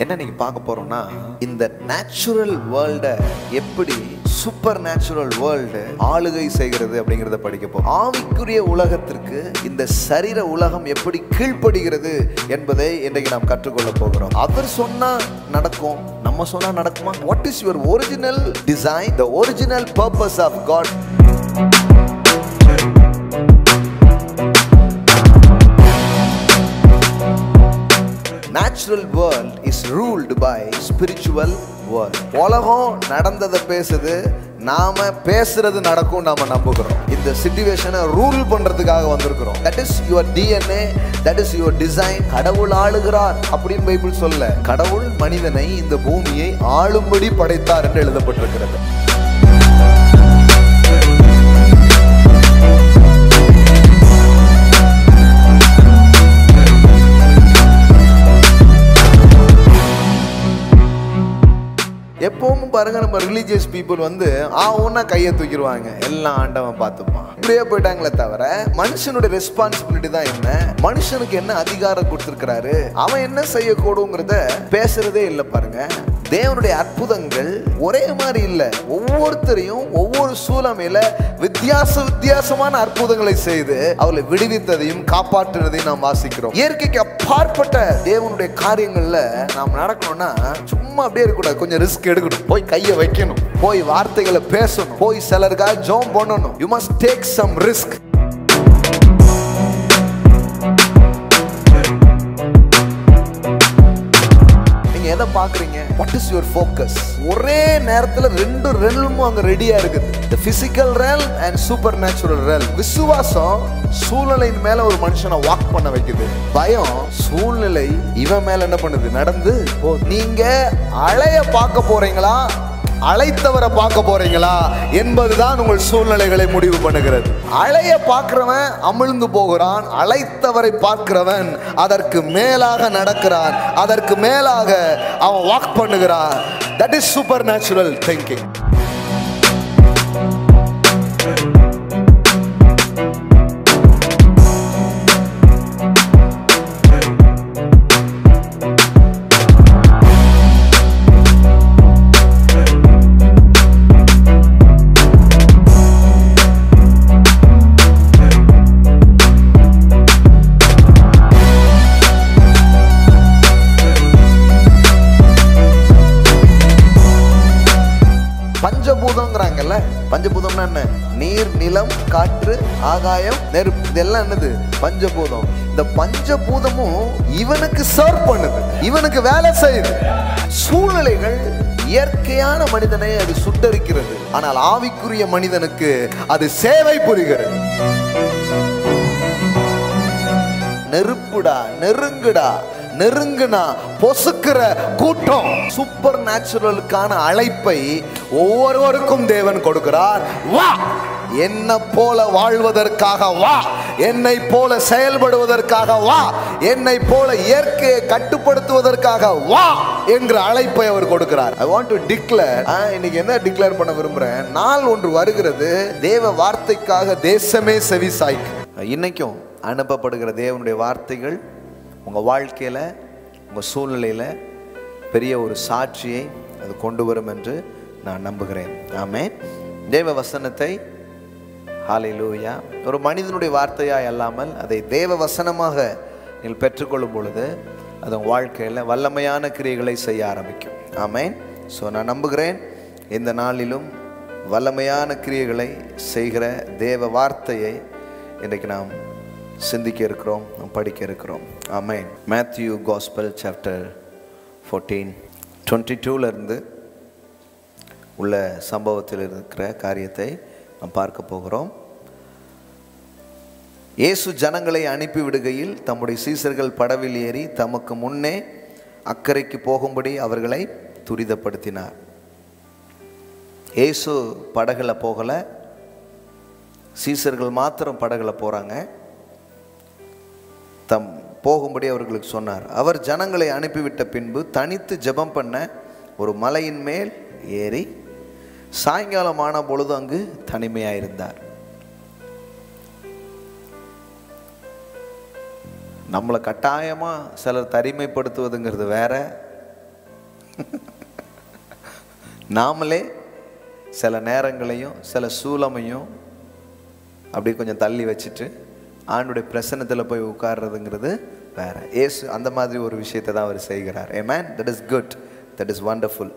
என்ன நீங்க பார்க்க போறோம்னா, இந்த நேச்சுரல் வேர்ல்ட எப்படி சூப்பர் நேச்சுரல் வேர்ல்டு ஆளுகை செய்கிறது அப்படிங்கிறத படிக்க போறோம். ஆவிக்குரிய உலகத்திற்கு இந்த சரீர உலகம் எப்படி கீழ்ப்படுகிறது என்பதை இன்றைக்கு நாம் கற்றுக்கொள்ள போகிறோம். அவர் சொன்னா நடக்கும், நம்ம சொன்னா நடக்குமா? What is your original design, the original purpose of God? Natural world is ruled by spiritual world. உலகம் நடந்ததை பேசுது, நாம பேசுறது நடக்கும் நாம நம்புகிறோம். இந்த சிச்சுவேஷனை ரூல் பண்றதுக்காக வந்திருக்கிறோம். That is your DNA, that is your design. கடவுள் ஆளுகிறார் அப்படின்னு பைபிள் சொல்ல, கடவுள் மனிதனை இந்த பூமியை ஆளும்படி படைத்தார் என்று எழுதப்பட்டிருக்கிறது. எப்பவும் பாருங்க, நம்ம ரிலீஜியஸ் பீப்புள் ஒன்னா கையை தூக்கிடுவாங்க, எல்லாம் ஆண்டவன் பார்த்துப்பான், இப்படியே போயிட்டாங்களே தவிர மனுஷனுடைய ரெஸ்பான்சிபிலிட்டி தான் என்ன, மனுஷனுக்கு என்ன அதிகாரம் கொடுத்திருக்கிறாரு, அவன் என்ன செய்யக்கூடுங்கிறத பேசுறதே இல்லை. பாருங்க, தேவனுடைய அற்புதங்கள் ஒரே மாதிரி இல்லை. ஒவ்வொருத்தரையும் ஒவ்வொரு சூழமையில வித்தியாசமான அற்புதங்களை செய்து அவளை விடுவித்ததையும் காப்பாற்றுறதையும் நாம் வாசிக்கிறோம். இயற்கைக்கு அப்பாற்பட்ட தேவனுடைய காரியங்கள்ல நாம் நடக்கணும்னா சும்மா அப்படியே இருக்கக்கூடாது, கொஞ்சம் ரிஸ்க் எடுக்கணும், போய் கையை வைக்கணும், போய் வார்த்தைகளை பேசணும், போய் சிலருக்காக ஜெபம் பண்ணணும். You must take some risk. எதை பாக்குறீங்க? What is your focus? ஒரே நேரத்துல ரெண்டு ரெல்மும் அங்க ரெடியா இருக்குது. The physical realm and supernatural realm. விசுவாசம் சூழ்நிலையின் மேல ஒரு மனுஷனை வாக் பண்ண வைக்குது. பயம் சூழ்நிலை இவன் மேல என்ன பண்ணுது? நடந்து. நீங்க அலைய பார்க்க போறீங்களா, அழைத்தவரை பார்க்க போறீங்களா என்பதுதான் உங்கள் சூழ்நிலைகளை முடிவு பண்ணுகிறது. அலைய பார்க்கிறவன் அமிழ்ந்து போகிறான், அழைத்தவரை பார்க்கிறவன் அதற்கு மேலாக நடக்கிறான், அதற்கு மேலாக அவன் வாக் பண்ணுகிறான். That is supernatural thinking. பஞ்சபூதம்ங்கிறாங்கல்ல, பஞ்சபூதம்னா என்ன? நீர், நிலம், காற்று, ஆகாயம், நெருப்பு, இதெல்லாம் என்னது? பஞ்சபூதம். இந்த பஞ்சபூதமும் இவனுக்கு சர்வ் பண்ணுது, இவனுக்கு வேலை செய்யுது. சூழ்நிலைகள் இயற்கையான மனிதனை அது சுட்டரிக்கிறது, ஆனால் ஆவிக்குரிய மனிதனுக்கு அது சேவை புரிகிறது. நெருப்புடா, நெருங்குடா, நெருங்குனா பொசுக்கிற கூட்டம். சூப்பர் நேச்சுரலுக்கான அழைப்பை ஒவ்வொருவருக்கும் தேவன் கொடுக்கிறார். வா, என்ன போல வாழ்வதற்காக வா, என்னை போல செயல்படுவதற்காக வா, என்னை போல இயற்கையை கட்டுப்படுத்துவதற்காக வா என்கிற அழைப்பை அவர் கொடுக்கிறார். I want to declare, இன்னைக்கு என்ன டிக்ளேர் பண்ண விரும்புறேன்? நாள் ஒன்று வருகிறது, தேவ வார்த்தைக்காக தேசமே செவி சாய்க்கும். இன்னைக்கும் அனுப்பப்படுகிற தேவனுடைய வார்த்தைகள் உங்கள் வாழ்க்கையில், உங்கள் சூழ்நிலையில் பெரிய ஒரு சாட்சியை அது கொண்டு வரும் என்று நான் நம்புகிறேன். ஆமென். தேவ வசனத்தை, ஹல்லேலூயா, ஒரு மனிதனுடைய வார்த்தையாக அல்லாமல் அதை தேவ வசனமாக நீங்கள் பெற்றுக்கொள்ளும் பொழுது அது உங்கள் வாழ்க்கையில் வல்லமையான கிரியைகளை செய்ய ஆரம்பிக்கும். ஆமென். ஸோ நான் நம்புகிறேன், இந்த நாளிலும் வல்லமையான கிரியைகளை செய்கிற தேவ வார்த்தையை இன்றைக்கு நாம் சிந்திக்க இருக்கிறோம், படிக்க இருக்கிறோம். ஆமென். மேத்யூ காஸ்பல் சாப்டர் 14:22 உள்ள சம்பவத்தில் இருக்கிற காரியத்தை நாம் பார்க்க போகிறோம். இயேசு ஜனங்களை அனுப்பி விடுகையில் தம்முடைய சீசர்கள் படவில் ஏறி தமக்கு முன்னே அக்கறைக்கு போகும்படி அவர்களை துரிதப்படுத்தினார். இயேசு படகுல போகல, சீசர்கள் மாத்திரம் படகுல போறாங்க. தம் போகும்படி அவர்களுக்கு சொன்னார். அவர் ஜனங்களை அனுப்பிவிட்ட பின்பு தனித்து ஜெபம் பண்ண ஒரு மலையின் மேல் ஏறி சாயங்காலமான பொழுது அங்கு தனிமையாயிருந்தார். நம்மளை கட்டாயமாக சிலர் தனிமைப்படுத்துவதுங்கிறது வேற, நாமளே சில நேரங்களையும் சில சூழமையும் அப்படி கொஞ்சம் தள்ளி வச்சுட்டு ஆண்டுடைய பிரசன்னத்தில் போய் உட்கார்றதுங்கிறது வேற. ஏசு அந்த மாதிரி ஒரு விஷயத்தை தான் அவர் செய்கிறார். Amen. That is good, that is wonderful.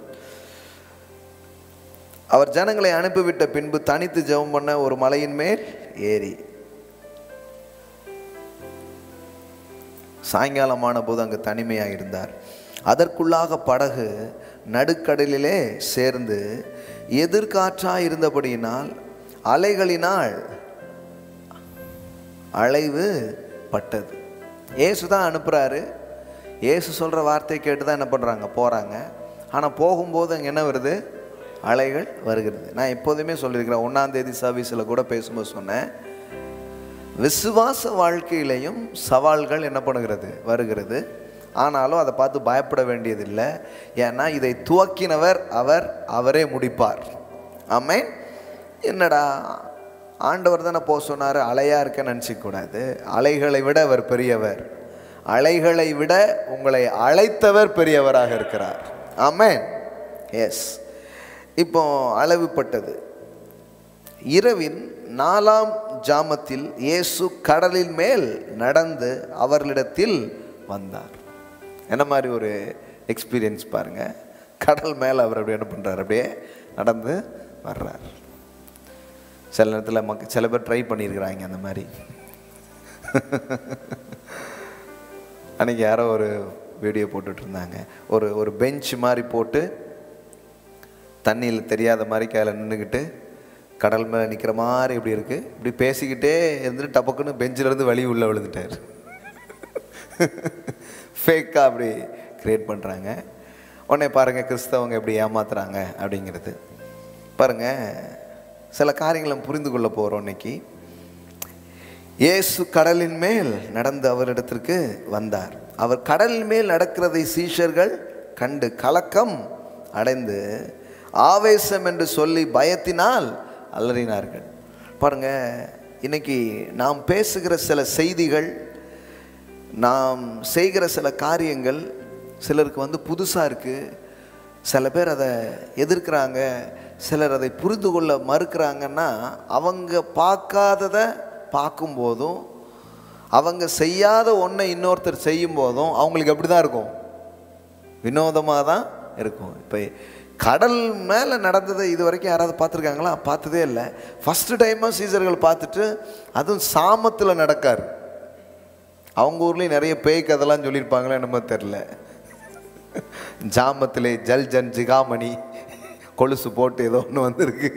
அவர் ஜனங்களை அனுப்பிவிட்ட பின்பு தனித்து ஜெபம் பண்ண ஒரு மலையின் மேல் ஏறி, சாயங்காலமான போது அங்கு தனிமையாக இருந்தார். அதற்குள்ளாக படகு நடுக்கடலிலே சேர்ந்து எதிர்காற்றாய் இருந்தபடியினால் அலைகளினால் அலைவு பட்டது. ஏசு தான் அனுப்புகிறாரு. ஏசு சொல்கிற வார்த்தையை கேட்டு தான் என்ன பண்ணுறாங்க, போகிறாங்க. ஆனால் போகும்போது அங்கே என்ன வருது, அலைகள் வருகிறது. நான் எப்போதுமே சொல்லியிருக்கிறேன், 1ஆம் தேதி சர்வீஸில் கூட பேசும்போது சொன்னேன், விசுவாச வாழ்க்கையிலையும் சவால்கள் என்ன பண்ணுகிறது, வருகிறது. ஆனாலும் அதை பார்த்து பயப்பட வேண்டியதில்லை. ஏன்னா இதை துவக்கினவர் அவரே முடிப்பார். ஆமென். என்னடா ஆண்டவர் தானே போக சொன்னார், அலையாக இருக்க நினச்சிக்கூடாது. அலைகளை விட அவர் பெரியவர். அலைகளை விட உங்களை அழைத்தவர் பெரியவராக இருக்கிறார். ஆமென். எஸ். இப்போ அளவுப்பட்டது. இரவின் 4ஆம் ஜாமத்தில் இயேசு கடலின் மேல் நடந்து அவர்களிடத்தில் வந்தார். என்ன மாதிரி ஒரு எக்ஸ்பீரியன்ஸ் பாருங்க. கடல் மேலே அவர் அப்படி என்ன பண்ணுறார், அப்படியே நடந்து வர்றார். சில நேரத்தில் சில பேர் ட்ரை பண்ணியிருக்கிறாங்க அந்த மாதிரி. அன்றைக்கி யாரோ ஒரு வீடியோ போட்டுட்டு இருந்தாங்க. ஒரு பெஞ்ச் மாதிரி போட்டு தண்ணியில் தெரியாத மாதிரி கையில் நின்றுக்கிட்டு கடல் மேலே நிற்கிற மாதிரி இப்படி இருக்குது. இப்படி பேசிக்கிட்டே இருந்துட்டு டப்பக்குன்னு பெஞ்சிலேருந்து வெளியே உள்ளே விழுந்துட்டார். ஃபேக்காக அப்படி க்ரியேட் பண்ணுறாங்க. உடனே பாருங்கள் கிறிஸ்தவங்க எப்படி ஏமாத்துறாங்க அப்படிங்கிறது. பாருங்கள், சில காரியங்களை புரிந்து கொள்ள போகிறோம் இன்னைக்கு. இயேசு கடலின் மேல் நடந்து அவரிடத்திற்கு வந்தார். அவர் கடலின் மேல் நடக்கிறதை சீஷர்கள் கண்டு கலக்கம் அடைந்து ஆவேசம் என்று சொல்லி பயத்தினால் அலறினார்கள். பாருங்க, இன்னைக்கு நாம் பேசுகிற சில செய்திகள், நாம் செய்கிற சில காரியங்கள் சிலருக்கு புதுசாக இருக்குது. சில பேர் அதை எதிர்க்கிறாங்க, சிலர் அதை புரிந்து கொள்ள மறுக்கிறாங்கன்னா, அவங்க பார்க்காததை பார்க்கும்போதும் அவங்க செய்யாத ஒன்றை இன்னொருத்தர் செய்யும் போதும் அவங்களுக்கு எப்படி தான் இருக்கும், வினோதமாக தான் இருக்கும். இப்போ கடல் மேலே நடந்ததை இது வரைக்கும் யாராவது பார்த்துருக்காங்களா? பார்த்ததே இல்லை. ஃபஸ்ட்டு டைமாக சீசர்கள் பார்த்துட்டு, அதுவும் சாமத்தில் நடக்கார். அவங்க ஊர்லேயும் நிறைய பேய் கதெல்லாம் சொல்லியிருப்பாங்களே என்னமோ தெரில. ஜாமத்திலே ஜல்ஜன் ஜிகாமணி கொலுசு போட்டு ஏதோ ஒன்று வந்திருக்கு,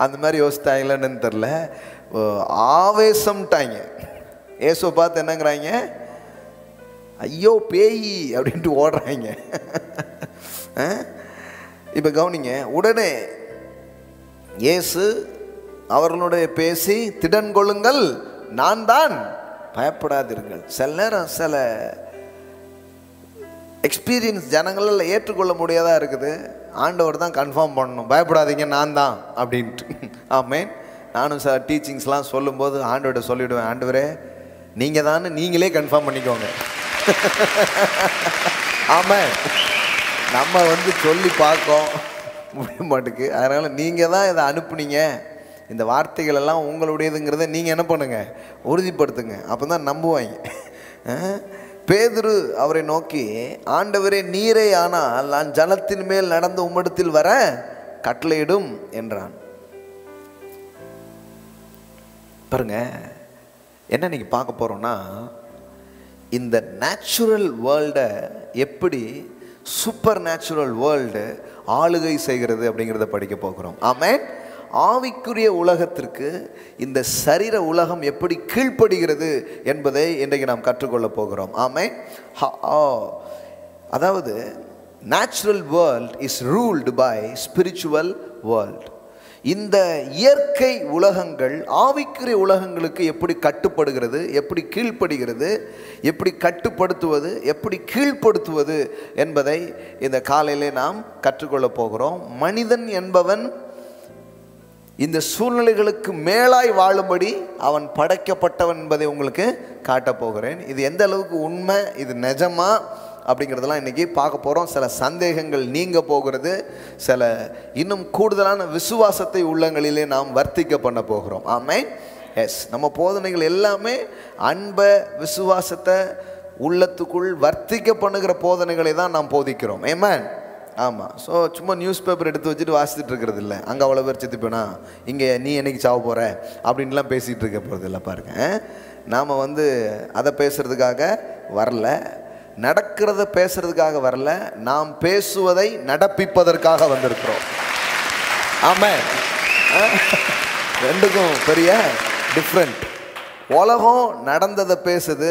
அந்த மாதிரி யோசித்தாங்களேன்னு தெரில. ஆவேசம்ட்டாங்க. ஏசோ பார்த்து என்னங்கிறாங்க, ஐயோ பேய் அப்படின்ட்டு ஓடுறாங்க. இப்போ கவனிங்க, உடனே இயேசு அவர்களுடைய பேசி, திடன் கொள்ளுங்கள், நான் தான், பயப்படாதீர்கள். சில நேரம் சில எக்ஸ்பீரியன்ஸ் ஜனங்களால் ஏற்றுக்கொள்ள முடியாதா இருக்குது. ஆண்டவர் தான் கன்ஃபார்ம் பண்ணணும், பயப்படாதீங்க நான் தான் அப்படின்ட்டு. ஆமென். நானும் சில டீச்சிங்ஸ்லாம் சொல்லும்போது ஆண்டவர்கிட்ட சொல்லிவிடுவேன், ஆண்டவரே நீங்கள் தான், நீங்களே கன்ஃபார்ம் பண்ணிக்கோங்க. ஆமாம், நம்ம சொல்லி பார்க்கோம் முடிய மாட்டுக்கு. அதனால் நீங்கள் தான் இதை அனுப்புனீங்க, இந்த வார்த்தைகள் எல்லாம் உங்களுடையதுங்கிறத நீங்கள் என்ன பண்ணுங்கள், உறுதிப்படுத்துங்க. அப்போ தான் நம்புவாங்க. பேதுரு அவரை நோக்கி, ஆண்டவரே நீரே ஆனால் நான் ஜலத்தின் மேல் நடந்து உம்மிடத்தில் வர கட்டளையிடும் என்றான். பாருங்க, என்ன நீங்கள் பார்க்க போகிறோன்னா, இந்த நேச்சுரல் வேர்ல்டை எப்படி சூப்பர் நேச்சுரல் வேர்ல்டு ஆளுகை செய்கிறது அப்படிங்கிறத படிக்க போகிறோம். ஆமென். ஆவிக்குரிய உலகத்திற்கு இந்த சரீர உலகம் எப்படி கீழ்ப்படுகிறது என்பதை இன்றைக்கு நாம் கற்றுக்கொள்ள போகிறோம். ஆமென். அதாவது natural world is ruled by spiritual world. இந்த இயற்கை உலகங்கள் ஆவிக்குரிய உலகங்களுக்கு எப்படி கட்டுப்படுகிறது, எப்படி கீழ்ப்படுகிறது, எப்படி கட்டுப்படுத்துவது, எப்படி கீழ்ப்படுத்துவது என்பதை இந்த காலையிலே நாம் கற்றுக்கொள்ள போகிறோம். மனிதன் என்பவன் இந்த சூழ்நிலைகளுக்கு மேலாய் வாழும்படி அவன் படைக்கப்பட்டவன் என்பதை உங்களுக்கு காட்டப் போகிறேன். இது எந்த அளவுக்கு உண்மை, இது நிஜமா அப்படிங்கிறதெல்லாம் இன்றைக்கி பார்க்க போகிறோம். சில சந்தேகங்கள் நீங்க போகிறது, சில இன்னும் கூடுதலான விசுவாசத்தை உள்ளங்களிலே நாம் வர்த்திக்க பண்ண போகிறோம். ஆமென். எஸ், நம்ம போதனைகள் எல்லாமே அன்பை, விசுவாசத்தை உள்ளத்துக்குள் வர்த்திக்க பண்ணுகிற போதனைகளை தான் நாம் போதிக்கிறோம். ஆமென். ஆமாம். ஸோ சும்மா நியூஸ் பேப்பர் எடுத்து வச்சுட்டு வாசித்துட்டு இருக்கிறது இல்லை. அங்கே அவ்வளோ பேர் செத்துப்பேனா, இங்கே நீ என்னைக்கு சாவ போகிற அப்படின்லாம் பேசிகிட்டு இருக்க போகிறது இல்லை. பாருங்கள், நாம் அதை பேசுகிறதுக்காக வரல, நடக்கிறத பேசுகிறதுக்காக வரல, நாம் பேசுவதை நடப்பிப்பதற்காக வந்திருக்கிறோம். ஆமாம். ரெண்டுக்கும் பெரிய டிஃப்ரெண்ட். உலகம் நடந்ததை பேசுது,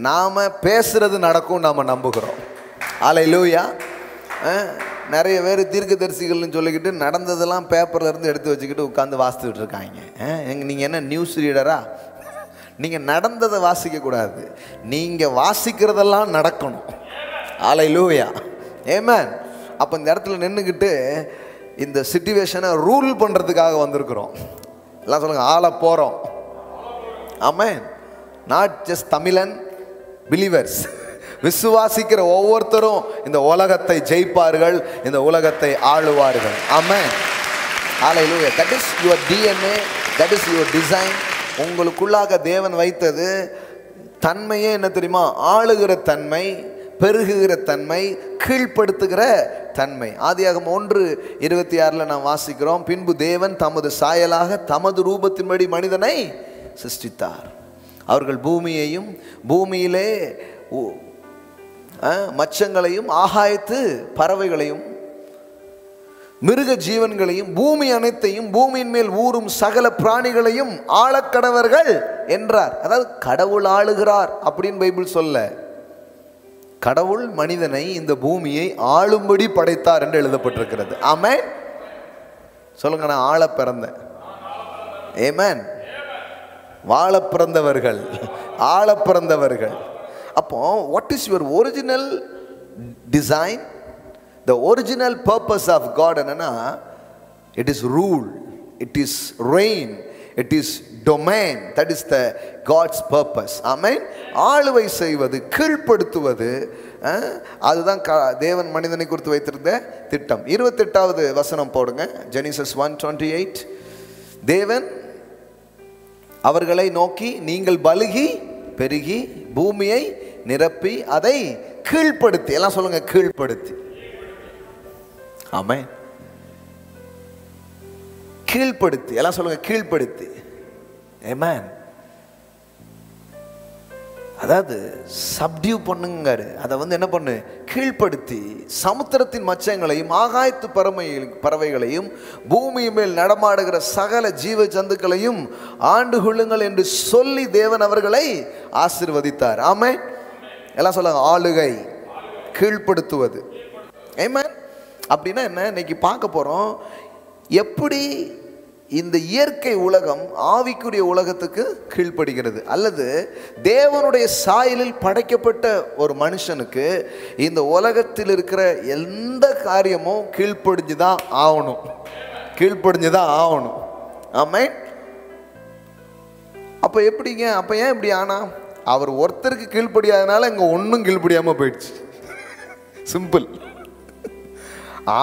நாம் பேசுகிறது நடக்கும் நாம் நம்புகிறோம். அல்லேலூயா. நிறைய பேர் தீர்க்கதரிசிகள்னு சொல்லிக்கிட்டு நடந்ததெல்லாம் பேப்பரில் இருந்து எடுத்து வச்சுக்கிட்டு உட்காந்து வாசித்துக்கிட்டு இருக்காங்க. நீங்கள் என்ன நியூஸ் ரீடரா? நீங்கள் நடந்ததை வாசிக்கக்கூடாது, நீங்கள் வாசிக்கிறதெல்லாம் நடக்கணும். அல்லேலூயா. ஆமென். அப்போ இந்த இடத்துல நின்றுக்கிட்டு இந்த சிச்சுவேஷனை ரூல் பண்ணுறதுக்காக வந்திருக்கிறோம். எல்லாம் சொல்லுங்கள், ஆள போகிறோம். ஆமென். நாட் ஜஸ்ட் தமிழன் பிலீவர்ஸ். விசுவாசிக்கிற ஒவ்வொருத்தரும் இந்த உலகத்தை ஜெயிப்பார்கள், இந்த உலகத்தை ஆளுவார்கள். Amen. Hallelujah. That is your DNA, that is your design. உங்களுக்குள்ளாக தேவன் வைத்தது தன்மையே என்ன தெரியுமா? ஆளுகிற தன்மை, பெருகுகிற தன்மை, கீழ்ப்படுத்துகிற தன்மை. ஆதியாகமம் 1:26 நாம் வாசிக்கிறோம், பின்பு தேவன் தமது சாயலாக தமது ரூபத்தின்படி மனிதனை சிருஷ்டித்தார். அவர்கள் பூமியையும் பூமியிலே மச்சங்களையும் ஆகாயத்து பறவைகளையும் மிருக ஜீவன்களையும் பூமி அனைத்தையும் பூமியின் மேல் ஊறும் சகல பிராணிகளையும் ஆளக்கடவர்கள் என்றார். அதாவது கடவுள் ஆளுகிறார் அப்படின்னு பைபிள் சொல்ல, கடவுள் மனிதனை இந்த பூமியை ஆளும்படி படைத்தார் என்று எழுதப்பட்டிருக்கிறது. ஆமென். சொல்லுங்க, நான் ஆள பிறந்தேன். ஆமென். வாழ பிறந்தவர்கள், ஆள பிறந்தவர்கள். அப்போ what is your original design? The original purpose of God என்னன்னா, it is rule, it is reign, it is domain. That is the God's purpose. Amen. ஆளுவை செய்வது, கீழ்ப்படுத்துவது, அதுதான் தேவன் மனிதனை குறித்து வைத்திருந்த திட்டம். 28வது வசனம் போடுங்க, ஜெனிசஸ் 1:28. தேவன் அவர்களை நோக்கி, நீங்கள் பலுகி பெருகி பூமியை நிரப்பி அதை கீழ்ப்படுத்தி, எல்லாம் சொல்லுங்க, கீழ்ப்படுத்தி. ஆமென். கீழ்ப்படுத்தி, எல்லாம் சொல்லுங்க, கீழ்ப்படுத்தி. ஆமென். அதாவது சப்டியூ பண்ணுங்காரு. அதை என்ன பண்ணு? கீழ்ப்படுத்தி சமுத்திரத்தின் மச்சங்களையும் ஆகாயத்து பறவைகளையும் பூமி மேல் நடமாடுகிற சகல ஜீவ ஜந்துக்களையும் ஆண்டு கொள்ளுங்கள் என்று சொல்லி தேவன் அவர்களை ஆசீர்வதித்தார். ஆமென். எல்லாம் சொல்லுங்க, ஆளுகை, கீழ்ப்படுத்துவது. ஆமென். அப்படின்னா என்ன? இன்னைக்கு பார்க்க போறோம், எப்படி இந்த இயற்கை உலகம் ஆவிக்குரிய உலகத்துக்கு கீழ்ப்படுகிறது, அல்லது தேவனுடைய சாயலில் படைக்கப்பட்ட ஒரு மனுஷனுக்கு இந்த உலகத்தில் இருக்கிற எந்த காரியமும் கீழ்ப்படிஞ்சுதான் ஆகணும், கீழ்ப்படிஞ்சுதான் ஆகணும். ஆமென். அப்போ எப்படிங்க? அப்போ ஏன் இப்படி ஆனா? அவர் ஒருத்தருக்கு கீழ்ப்படியாதனால இங்கே ஒன்றும் கீழ்ப்படியாமல் போயிடுச்சு. சிம்பிள்.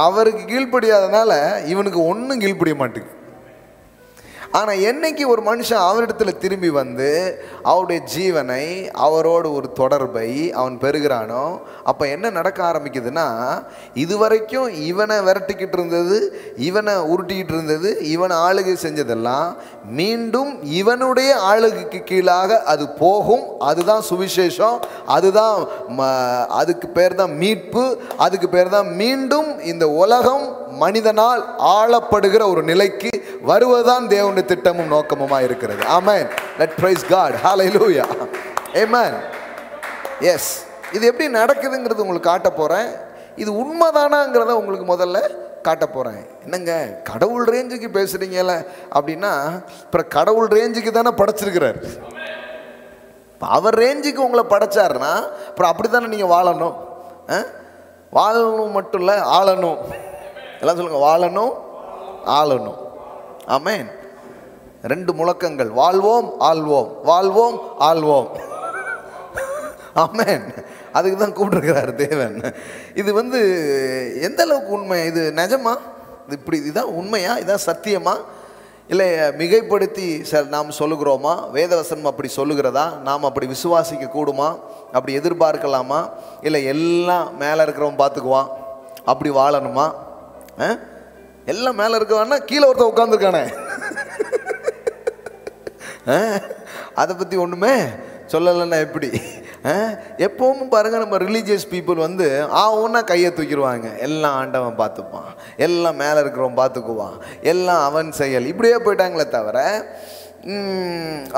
அவருக்கு கீழ்ப்படியாதனால இவனுக்கு ஒன்றும் கீழ்ப்படிய மாட்டேங்குது. ஆனால் என்னைக்கு ஒரு மனுஷன் அவரிடத்தில் திரும்பி வந்து அவருடைய ஜீவனை, அவரோடு ஒரு தொடர்பை அவன் பெறுகிறானோ, அப்போ என்ன நடக்க ஆரம்பிக்குதுன்னா, இதுவரைக்கும் இவனை விரட்டிக்கிட்டு இருந்தது, இவனை உருட்டிக்கிட்டு இருந்தது, இவனை ஆளுகை செஞ்சதெல்லாம் மீண்டும் இவனுடைய ஆளுகைக்கு கீழாக அது போகும். அதுதான் சுவிசேஷம், அதுதான் அதுக்கு பேர் தான் மீட்பு, அதுக்கு பேர் தான் மீண்டும் இந்த உலகம் மனிதனால் ஆளப்படுகிற ஒரு நிலைக்கு வருவதுதான் தேவனுடைய திட்டமும் நோக்கமுமா இருக்கிறது. Amen. Let praise God. Hallelujah. Amen. Yes. இது எப்படி நடக்குதுங்கிறது உங்களுக்கு காட்ட போறேன். இது உண்மைதானாங்கிறத உங்களுக்கு முதல்ல காட்ட போறேன். என்னங்க கடவுள் ரேஞ்சுக்கு பேசுறீங்கல்ல அப்படின்னா, அப்புறம் கடவுள் ரேஞ்சுக்கு தானே படைச்சிருக்கிறார். அவர் ரேஞ்சுக்கு உங்களை படைச்சாருன்னா அப்புறம் அப்படித்தானே நீங்க வாழணும். வாழணும் மட்டும் இல்லை, ஆளணும். எல்லாம் சொல்லுங்க, வாழணும், ஆளணும். ஆமென். 2 முழக்கங்கள், வாழ்வோம் ஆள்வோம், வாழ்வோம் ஆள்வோம். ஆமென். அதுக்கு தான் கூப்பிட்டுருக்கிறார் தேவன். இது வந்து எந்த அளவுக்கு உண்மை? இது நிஜமா? இது இப்படி இதுதான் உண்மையா? இதான் சத்தியமா? இல்லை மிகைப்படுத்தி நாம் சொல்லுகிறோமா? வேதவசனம் அப்படி சொல்லுகிறதா? நாம் அப்படி விசுவாசிக்க கூடுமா? அப்படி எதிர்பார்க்கலாமா? இல்லை எல்லாம் மேலே இருக்கிறவன் பார்த்துக்குவான் அப்படி வாழணுமா? எல்லாம் மேலே இருக்கவான்னா கீழே ஒருத்தன் உட்காந்துருக்கானே, அதை பற்றி ஒன்றுமே சொல்லலைன்னா எப்படி? எப்பவும் பாருங்கள், நம்ம ரிலீஜியஸ் பீப்புள் வந்து ஒன்றா கையை தூக்கிடுவாங்க. எல்லாம் ஆண்டவன் பார்த்துப்பான், எல்லாம் மேலே இருக்கிறவன் பார்த்துக்குவான், எல்லாம் அவன் செயல், இப்படியே போயிட்டாங்களே தவிர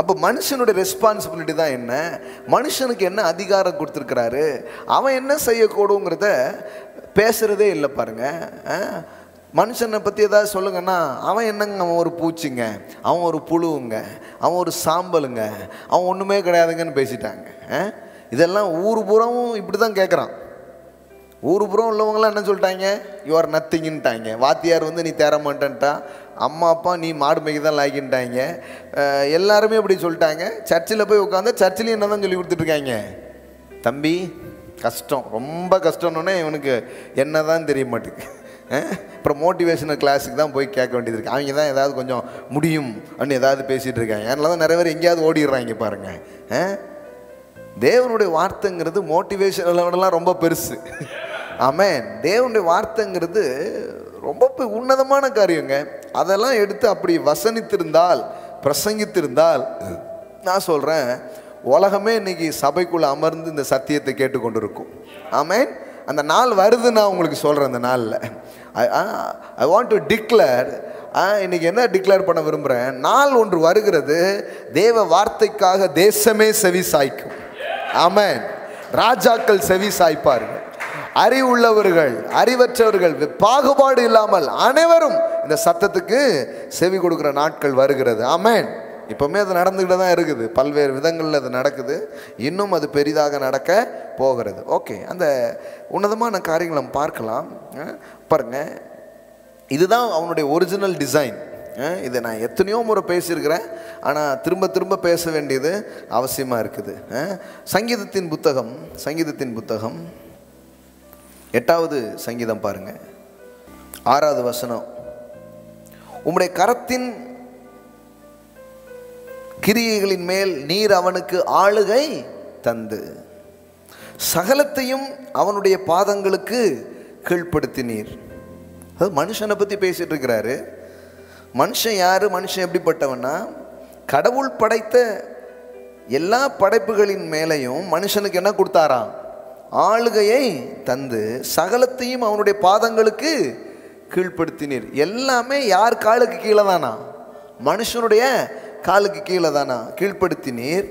அப்போ மனுஷனுடைய ரெஸ்பான்சிபிலிட்டி தான் என்ன? மனுஷனுக்கு என்ன அதிகாரம் கொடுத்துருக்கிறாரு? அவன் என்ன செய்யக்கூடுங்கிறத பேசுகிறதே இல்லை பாருங்கள். மனுஷனை பற்றி ஏதாவது சொல்லுங்கன்னா அவன் என்னங்க, அவன் ஒரு பூச்சிங்க, அவன் ஒரு புழுவுங்க, அவன் ஒரு சாம்பலுங்க, அவன் ஒன்றுமே கிடையாதுங்கன்னு பேசிட்டாங்க. இதெல்லாம் ஊர் புறமும் இப்படி தான் கேட்குறான். ஊர் புறம் உள்ளவங்களாம் என்ன சொல்லிட்டாங்க? யூ ஆர் நத்திங்கின்ட்டாங்க. வாத்தியார் வந்து நீ தேர மாட்டேன்ட்டா, அம்மா அப்பா நீ மாடு மேய்க்க தான் லாய்க்கின்ட்டாங்க. எல்லாருமே இப்படி சொல்லிட்டாங்க. சர்ச்சில் போய் உட்காந்து சர்ச்சிலையும் என்ன தான் சொல்லி கொடுத்துட்ருக்காங்க? தம்பி கஷ்டம், ரொம்ப கஷ்டம்னோடனே இவனுக்கு என்ன தான் தெரிய மாட்டேங்குது. அப்புறம் மோட்டிவேஷனல் கிளாஸுக்கு தான் போய் கேட்க வேண்டியது இருக்குது. அவங்க தான் ஏதாவது கொஞ்சம் முடியும் அப்படின்னு ஏதாவது பேசிகிட்டு இருக்காங்க. அதனால தான் நிறைய பேர் எங்கேயாவது ஓடிடுறாங்க பாருங்கள். தேவனுடைய வார்த்தைங்கிறது மோட்டிவேஷனலாம் ரொம்ப பெருசு. ஆமென். தேவனுடைய வார்த்தைங்கிறது ரொம்ப உன்னதமான காரியங்க. அதெல்லாம் எடுத்து அப்படி வசனித்திருந்தால், பிரசங்கித்திருந்தால், நான் சொல்கிறேன் உலகமே இன்னைக்கு சபைக்குள்ளே அமர்ந்து இந்த சத்தியத்தை கேட்டுக்கொண்டு இருக்கும். ஆமென். அந்த நாள் வருது, நான் உங்களுக்கு சொல்கிறேன். அந்த நாளில் ஐ வாண்ட் டு டிக்ளேர், இன்றைக்கி என்ன டிக்ளேர் பண்ண விரும்புகிறேன், நாள் ஒன்று வருகிறது, தேவ வார்த்தைக்காக தேசமே செவி சாய்க்கும். ஆமென். ராஜாக்கள் செவி சாய்ப்பார்கள், அறிவுள்ளவர்கள் அறிவற்றவர்கள் பாகுபாடு இல்லாமல் அனைவரும் இந்த சத்தத்துக்கு செவி கொடுக்குற நாட்கள் வருகிறது. ஆமென். இப்போவுமே அது நடந்துக்கிட்டு தான் இருக்குது, பல்வேறு விதங்களில் அது நடக்குது, இன்னும் அது பெரிதாக நடக்க போகிறது. ஓகே, அந்த உன்னதமான காரியங்களை நம்ம பார்க்கலாம். பாருங்கள், இதுதான் அவனுடைய ஒரிஜினல் டிசைன். இதை நான் எத்தனையோ முறை பேசியிருக்கிறேன், ஆனால் திரும்ப திரும்ப பேச வேண்டியது அவசியமாக இருக்குது. சங்கீதத்தின் புத்தகம் 8வது சங்கீதம் பாருங்கள், 6வது வசனம். உம்முடைய கரத்தின் கிரியைகளின் மேல் நீர் அவனுக்கு ஆளுகை தந்து சகலத்தையும் அவனுடைய பாதங்களுக்கு கீழ்ப்படுத்தினீர். அது மனுஷனை பற்றி பேசிட்டு இருக்கிறாரு. மனுஷன் யாரு? மனுஷன் எப்படிப்பட்டவன்னா, கடவுள் படைத்த எல்லா படைப்புகளின் மேலையும் மனுஷனுக்கு என்ன கொடுத்தாராம்? ஆளுகையை தந்து சகலத்தையும் அவனுடைய பாதங்களுக்கு கீழ்ப்படுத்தினீர். எல்லாமே யார் காலுக்கு கீழே தானா? மனுஷனுடைய காலுக்கு கீழே தானா? கீழ்ப்படுத்தினீர்.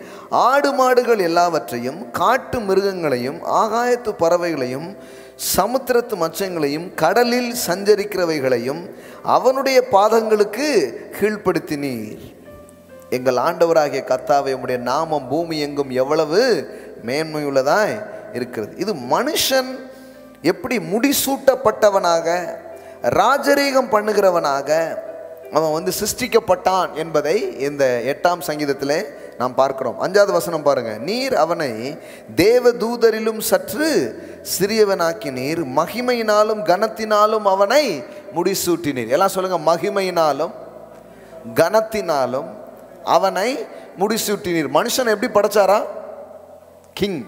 ஆடு மாடுகள் எல்லாவற்றையும், காட்டு மிருகங்களையும், ஆகாயத்து பறவைகளையும், சமுத்திரத்து மச்சங்களையும், கடலில் சஞ்சரிக்கிறவைகளையும் அவனுடைய பாதங்களுக்கு கீழ்ப்படுத்தினீர். எங்கள் ஆண்டவராகிய கர்த்தாவே, உம்முடைய நாமம் பூமி எங்கும் எவ்வளவு மேன்மையுள்ளதாய் இருக்கிறது. இது மனுஷன் எப்படி முடிசூட்டப்பட்டவனாக, ராஜரீகம் பண்ணுகிறவனாக அவன் வந்து சிருஷ்டிக்கப்பட்டான் என்பதை இந்த 8ஆம் சங்கீதத்திலே நாம் பார்க்கிறோம். 5வது வசனம் பாருங்க. நீர் அவனை தேவ தூதரிலும் சற்று சிறியவனாக்கினீர், மகிமையினாலும் கனத்தினாலும் அவனை முடிசூட்டினீர். எல்லாம் சொல்லுங்க, மகிமையினாலும் கனத்தினாலும் அவனை முடிசூட்டினீர். மனுஷன் எப்படி படைச்சாரா? கிங்.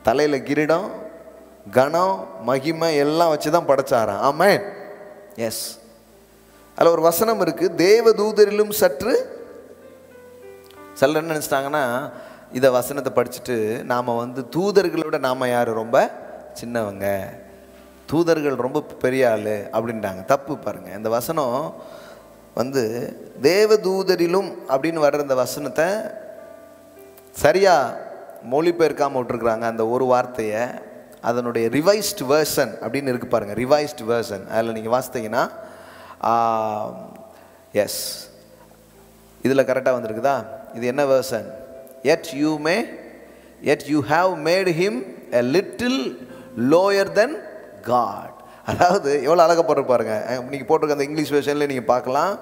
தலையில கிரீடம், கனம், மகிமை எல்லாம் வச்சு தான் படைச்சாரா. ஆமென். எஸ். அதில் ஒரு வசனம் இருக்கு, தேவ தூதரிலும் சற்று. சிலர் என்ன நினச்சிட்டாங்கன்னா, இதை வசனத்தை படிச்சுட்டு நாம் வந்து தூதர்களோட நாம் யார் ரொம்ப சின்னவங்க, தூதர்கள் ரொம்ப பெரிய ஆள் அப்படின்ட்டாங்க. தப்பு பாருங்க. இந்த வசனம் வந்து தேவ தூதரிலும் அப்படின்னு வர்ற இந்த வசனத்தை சரியாக மொழிபெயர்க்காமல் விட்டுருக்குறாங்க. அந்த ஒரு வார்த்தையை அதனுடைய ரிவைஸ்டு வேர்ஷன் அப்படின்னு இருக்குது பாருங்கள். ரிவைஸ்டு வேர்ஷன் அதில் நீங்கள் வாசித்தீங்கன்னா எஸ், இதில் கரெக்டாக வந்திருக்குதா? இது என்ன version? yet you have made him a little lower than God. அதாவது எவ்வளோ அழகாக போட்டு பாருங்க. நீங்கள் போட்டிருக்க அந்த இங்கிலீஷ் வேர்ஷனில் நீங்கள் பார்க்கலாம்.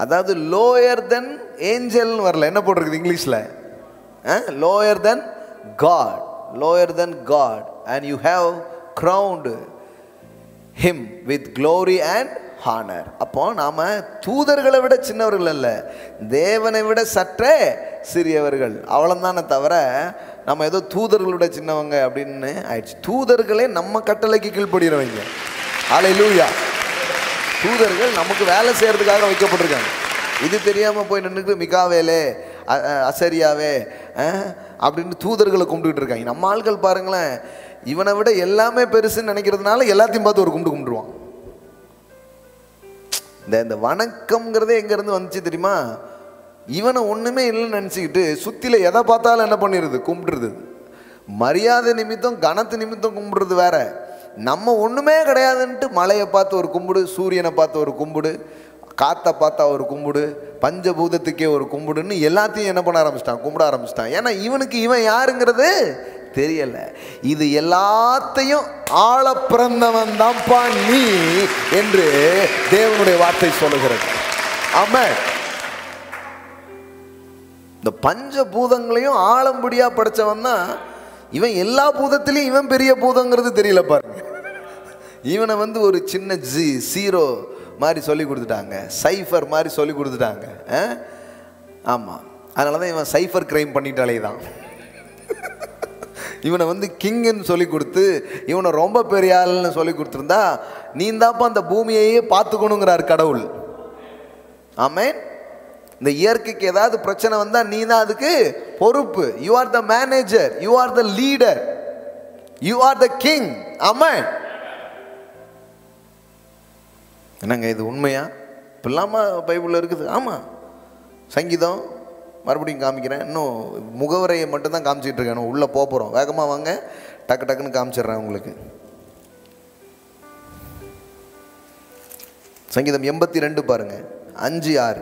அதாவது லோயர் தென் ஏஞ்சல்னு வரல, என்ன போட்டிருக்குது இங்கிலீஷில்? Lower then God, lower than God, and you have crowned him with glory and honor. அப்போ நாம தூதர்களை விட சின்னவர்கள் அல்ல, தேவனை விட சற்றே சிறியவர்கள், அவ்வளவுதானே தவிர நம்ம ஏதோ தூதர்களோட சின்னவங்க அப்படின்னு ஆயிடுச்சு. தூதர்களே நம்ம கட்டளைக்கு கீழ்ப்படுகிறவங்க. ஹல்லேலூயா. தூதர்கள் நமக்கு வேலை செய்யறதுக்காக வைக்கப்பட்டிருக்காங்க. இது தெரியாம போய் நின்றுட்டு மிகாவேலே அசரியாவே அப்படின்னு தூதர்களை கும்பிட்டுட்டு இருக்காங்க. நம்ம ஆட்கள் பாருங்களேன், இவனை விட எல்லாமே பெருசுன்னு நினைக்கிறதுனால எல்லாத்தையும் பார்த்து ஒரு கும்பிடுவான். இந்த வணக்கம்ங்கிறதே எங்க இருந்து வந்துச்சு தெரியுமா? இவனை ஒண்ணுமே இல்லைன்னு நினைச்சுக்கிட்டு சுத்தில எதை பார்த்தாலும் என்ன பண்ணிடுது, கும்பிடுறது. மரியாதை நிமித்தம் கனத்து நிமித்தம் கும்பிடுறது வேற. நம்ம ஒண்ணுமே கிடையாதுன்ட்டு மலையை பார்த்து ஒரு கும்பிடு, சூரியனை பார்த்து ஒரு கும்பிடு, காத்தை பார்த்தா ஒரு கும்பிடு, பஞ்சபூதத்துக்கே ஒரு கும்பிடுன்னு எல்லாத்தையும் என்ன பண்ண ஆரம்பிச்சிட்டான், கும்பிட ஆரம்பிச்சிட்டான். ஏன்னா இவனுக்கு இவன் யாருங்கிறது தெரியல. இது எல்லாத்தையும் ஆள பிறந்தவன் தான்ப்பா நீ என்று தேவனுடைய வார்த்தை சொல்லுகிறது. ஆமென். இந்த பஞ்சபூதங்களையும் ஆளம்படியா படைச்சவன் தான் இவன். எல்லா பூதத்திலையும் இவன் பெரிய பூதங்கிறது தெரியல பாருங்க. இவனை ஒரு சின்ன ஜீரோ மாதிரி சொல்லி கொடுத்துட்டாங்க, சைஃபர் மாதிரி சொல்லி கொடுத்துட்டாங்க. ஆமாம், அதனால தான் இவன் சைஃபர் கிரைம் பண்ணிட்டாலே தான். இவனை கிங்குன்னு சொல்லி கொடுத்து இவனை ரொம்ப பெரிய ஆள்னு சொல்லி கொடுத்துருந்தா நீ தாப்பா அந்த பூமியையே பார்த்துக்கணுங்கிறார் கடவுள். ஆமென். இந்த இயற்கைக்கு ஏதாவது பிரச்சனை வந்தா நீ தான் அதுக்கு பொறுப்பு. You are the manager, you are the leader, you are the king. Amen. என்னங்க இது உண்மையா? இப்பெல்லாமா பைபிளில் இருக்குது? ஆமாம். சங்கீதம் மறுபடியும் காமிக்கிறேன். இன்னும் முகவரையை மட்டும்தான் காமிச்சிட்டு இருக்கேன். உள்ளே போகிறோம், வேகமாக வாங்க, டக்கு டக்குன்னு காமிச்சிடுறேன் உங்களுக்கு. சங்கீதம் 82 பாருங்க, 5-6.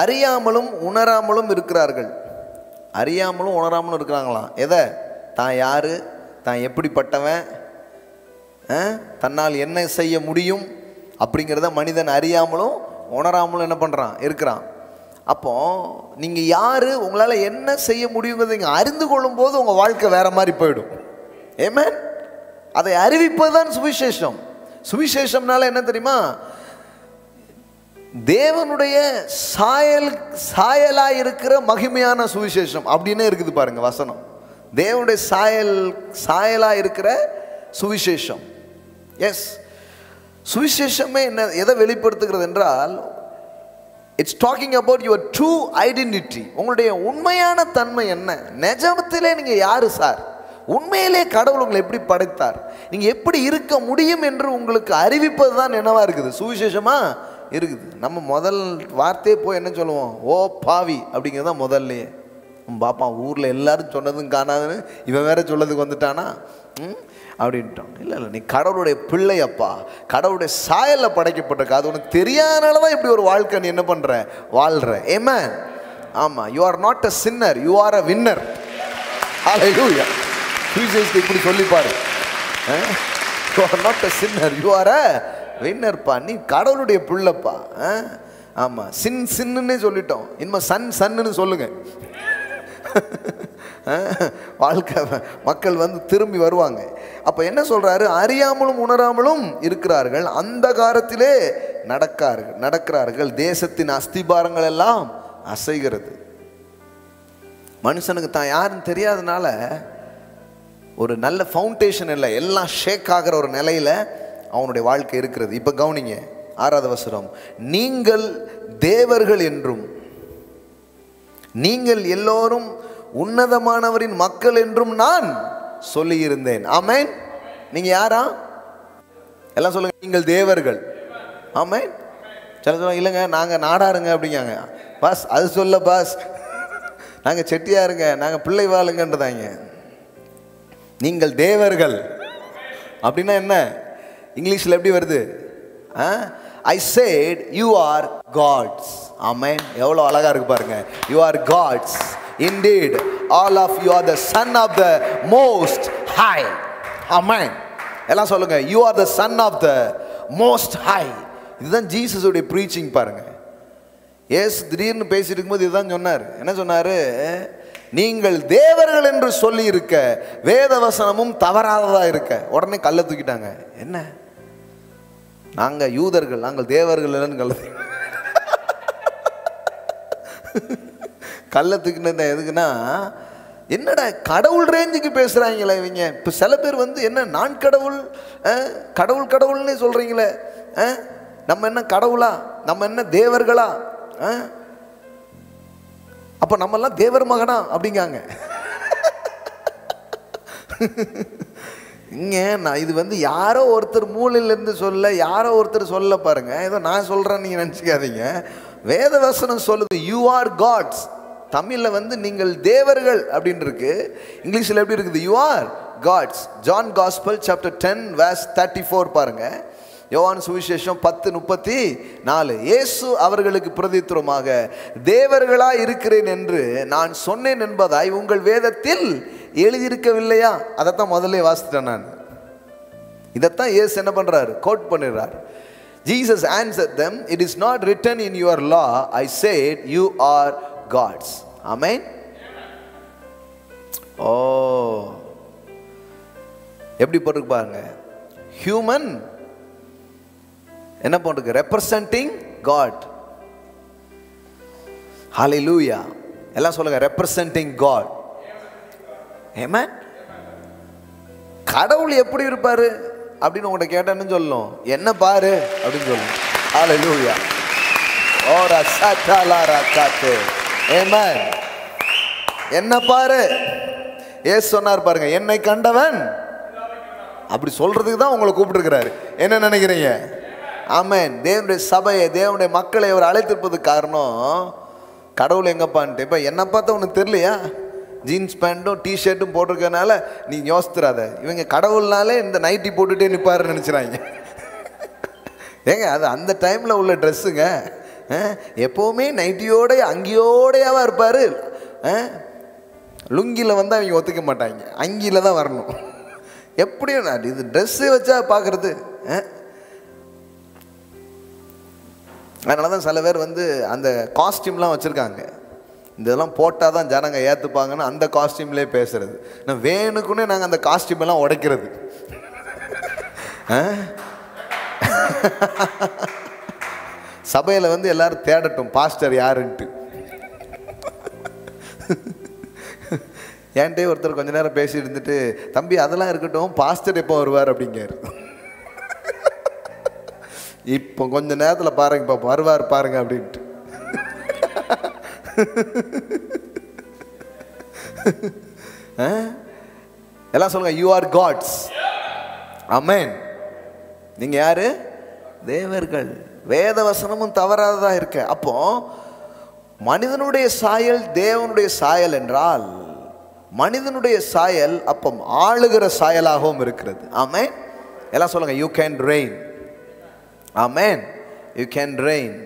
அறியாமலும் உணராமலும் இருக்கிறார்கள். அறியாமலும் உணராமலும் இருக்கிறாங்களாம். எதை? தான் யாரு, தான் எப்படிப்பட்டவன், தன்னால் என்ன செய்ய முடியும் அப்படிங்கிறத மனிதன் அறியாமலும் உணராமலும் என்ன பண்ணுறான், இருக்கிறான். அப்போ நீங்கள் யார், உங்களால் என்ன செய்ய முடியுங்கிறத நீங்கள் அறிந்து கொள்ளும் போது உங்கள் வாழ்க்கை வேற மாதிரி போயிடும். ஆமென். அதை அறிவிப்பது தான் சுவிசேஷம். சுவிசேஷம்னால என்ன தெரியுமா? தேவனுடைய சாயலாக இருக்கிற மகிமையான சுவிசேஷம் அப்படின்னு இருக்குது பாருங்க வசனம். தேவனுடைய சாயலாக இருக்கிற சுவிசேஷம். எஸ், சுவிசேஷமே என்ன எதை வெளிப்படுத்துகிறது என்றால், it's talking about your true identity. உங்களுடைய உண்மையான தன்மை என்ன, நிஜத்திலே நீங்கள் யாரு சார், உண்மையிலே கடவுள் உங்களை எப்படி படைத்தார், நீங்கள் எப்படி இருக்க முடியும் என்று உங்களுக்கு அறிவிப்பது தான் என்னவா இருக்குது, சுவிசேஷமா இருக்குது. நம்ம முதல் வார்த்தையே போய் என்ன சொல்லுவோம், ஓ பாவி அப்படிங்கிறது தான் முதல்லையே. பாப்பான் ஊரில் எல்லாரும் சொன்னதும் காணாதுன்னு இவன் வேற சொல்லதுக்கு வந்துட்டானா அப்படின்ட்டோம். இல்லை இல்லை, நீ கடவுளுடைய பிள்ளையப்பா, கடவுளுடைய சாயலில் படைக்கப்பட்டிருக்க. அது உனக்கு தெரியாதனால தான் இப்படி ஒரு வாழ்க்கை நீ என்ன பண்ணுற, வாழ்கிற. ஆமென். ஆமாம், you are not a sinner, you are a winner. Hallelujah. சுவிசேஷத்தை இப்படி சொல்லிப்பாரு, you are not a sinner, you are a வின்னர்ப்பா. நீ கடவுளுடைய பிள்ளைப்பா. ஆமாம், சின்னுன்னே சொல்லிட்டோம், இனிமேல் சன்னுன்னு சொல்லுங்க. வாழ்க்கை மக்கள் திரும்பி வருவாங்க. அப்ப என்ன சொல்றாரு, அறியாமலும் உணராமலும் இருக்கிறார்கள், அந்த காலத்திலே நடக்கிறார்கள், தேசத்தின் அஸ்திபாரங்கள் எல்லாம் அசைகிறது. மனுஷனுக்கு தான் யாருன்னு தெரியாதனால ஒரு நல்ல ஃபவுண்டேஷன் இல்லை, எல்லாம் ஷேக் ஆகிற ஒரு நிலையில அவனுடைய வாழ்க்கை இருக்கிறது. இப்ப கவனிங்க 6வது வசனம், நீங்கள் தேவர்கள் என்றும் நீங்கள் எல்லோரும் உன்னதமானவரின் மக்கள் என்றும் நான் சொல்லியிருந்தேன். ஆமென். நீங்க யாரா? எல்லாம் சொல்லுங்க, நீங்கள் தேவர்கள். ஆமென். சில சொல்லுங்க, இல்லைங்க நாங்க நாடாருங்க அப்படிங்காங்க. பாஸ் அது சொல்ல பாஸ், நாங்க செட்டியாருங்க, நாங்க பிள்ளை வாழுங்கன்றதாங்க. நீங்கள் தேவர்கள் அப்படின்னா என்ன? இங்கிலீஷ்ல எப்படி வருது? I said you are gods. ஆமென். எவ்வளவு அழகா இருக்கு பாருங்க. You are gods. Indeed, all of you are the son of the most high. Amen. எல்லாம் சொல்லுங்க, you are the son of the most high. இதுதான் ஜீசஸுடைய ப்ரீச்சிங் பாருங்க. திடீர்னு பேசிட்டு இருக்கும்போது இதுதான் சொன்னார். என்ன சொன்னாரு? நீங்கள் தேவர்கள் என்று சொல்லி இருக்க வேத வசனமும் தவறாததா இருக்க. உடனே கல்லை தூக்கிட்டாங்க. என்ன, நாங்க யூதர்கள், நாங்கள் தேவர்கள் இல்லைன்னு கல்லை தூக்கின எதுக்குன்னா, என்னடா கடவுள் ரேஞ்சுக்கு பேசுறாங்களே இவங்க. இப்போ சில பேர் வந்து என்ன நான் கடவுள் கடவுள் கடவுள்னே சொல்றீங்களே, நம்ம என்ன கடவுளா, நம்ம என்ன தேவர்களா, அப்ப நம்ம எல்லாம் தேவர் மகனா அப்படிங்காங்க. இங்க நான் இது வந்து யாரோ ஒருத்தர் மூலையில இருந்து சொல்ல, யாரோ ஒருத்தர் சொல்ல பாருங்க, ஏதோ நான் சொல்றேன் நீங்க நினைச்சுக்காதீங்க. வேத வசனம் சொல்லுது யூ ஆர் காட்ஸ். தமிழ்ல வந்து நீங்கள் தேவர்கள் அப்படின்னு இருக்கு. இங்கிலீஷ்ல எப்படி இருக்குது? You are gods. John gospel chapter 10 verse 34 பாருங்க. யோவான் சுவிசேஷம் 10:34. இயேசு அவர்களுக்கு பிரதித்திரமாக, தேவர்களா இருக்கிறேன் என்று நான் சொன்னேன் என்பதாய் உங்கள் வேதத்தில் எழுதியிருக்கவில்லையா? அதைத்தான் முதல்ல வாசிட்டேன் நான். இதைத்தான் இயேசு என்ன பண்றாரு? Code பண்ணிடுறார். Jesus answered them, it is not written in your law, I said you are gods. Amen. ஓ, எப்படி போட்டுருக்கு பாருங்க. ஹியூமன் என்ன போட்டுருக்கு? Representing God. ஹalleluya. எல்லாம் சொல்லுங்க, ரெப்ரசன்டிங் காட். ஆமென். கடவுள் எப்படி இருப்பாரு அப்படின்னு உங்கள்கிட்ட கேட்டேன்னு சொல்லணும், என்ன பாரு அப்படின்னு சொல்லணும். ஹalleluya. ஓரா சட்டலாரா காத்து. ஆமென். என்ன பாரு. ஏசு சொன்னார் பாருங்க, என்னை கண்டவன். அப்படி சொல்றதுக்கு தான் உங்களை கூப்பிட்டுருக்கிறாரு. என்ன நினைக்கிறீங்க? ஆமென். தேவனுடைய சபையை, தேவனுடைய மக்களை அவர் அழைத்திருப்பதுக்கு காரணம் கடவுள் எங்கப்பான்ட்டு. இப்போ என்ன பார்த்தா உனக்கு தெரியலையா? ஜீன்ஸ் பேண்ட்டும் டிஷர்ட்டும் போட்டிருக்கனால நீ யோசித்துறாத, இவங்க கடவுள்னாலே இந்த நைட்டி போட்டுகிட்டே நிற்பாருன்னு நினச்சிடாங்க. ஏங்க அது அந்த டைமில் உள்ள ட்ரெஸ்ஸுங்க. எப்போவுமே நைட்டியோட அங்கியோடையாவா இருப்பார். லுங்கியில் வந்து அவங்க ஒத்துக்க மாட்டாங்க, அங்கியில் தான் வரணும். எப்படியும் இது ட்ரெஸ்ஸு வச்சா பார்க்குறது. அதனால தான் சில பேர் வந்து அந்த காஸ்டியூம்லாம் வச்சுருக்காங்க. இதெல்லாம் போட்டால் தான் ஜனங்க ஏற்றுப்பாங்கன்னு அந்த காஸ்டியூம்லேயே பேசுறது. நான் வேணுக்குன்னே நாங்கள் அந்த காஸ்டியூம் எல்லாம் உடைக்கிறது. சபையில் வந்து எல்லாரும் தேடட்டும் பாஸ்டர் யாருன்ட்டு. என்கிட்டே ஒருத்தர் கொஞ்ச நேரம் பேசி இருந்துட்டு, தம்பி அதெல்லாம் இருக்கட்டும், பாஸ்டர் எப்போ வருவார் அப்படிங்காரு. இப்போ கொஞ்ச நேரத்தில் பாருங்க, இப்போ வருவார் பாருங்க அப்படின்ட்டு. எல்லாம் சொல்லுங்க, யூ ஆர் காட்ஸ். ஆமென். நீங்க யாரு? தேவர்கள். வேத வசனமும் தவறாததா இருக்க. அப்போ மனிதனுடைய சாயல் தேவனுடைய சாயல் என்றால், மனிதனுடைய சாயல் அப்போ ஆளுகிற சாயலாகவும் இருக்கிறது. ஆமென். எல்லாம் சொல்லுங்க, you can rain. Amen. You can rain.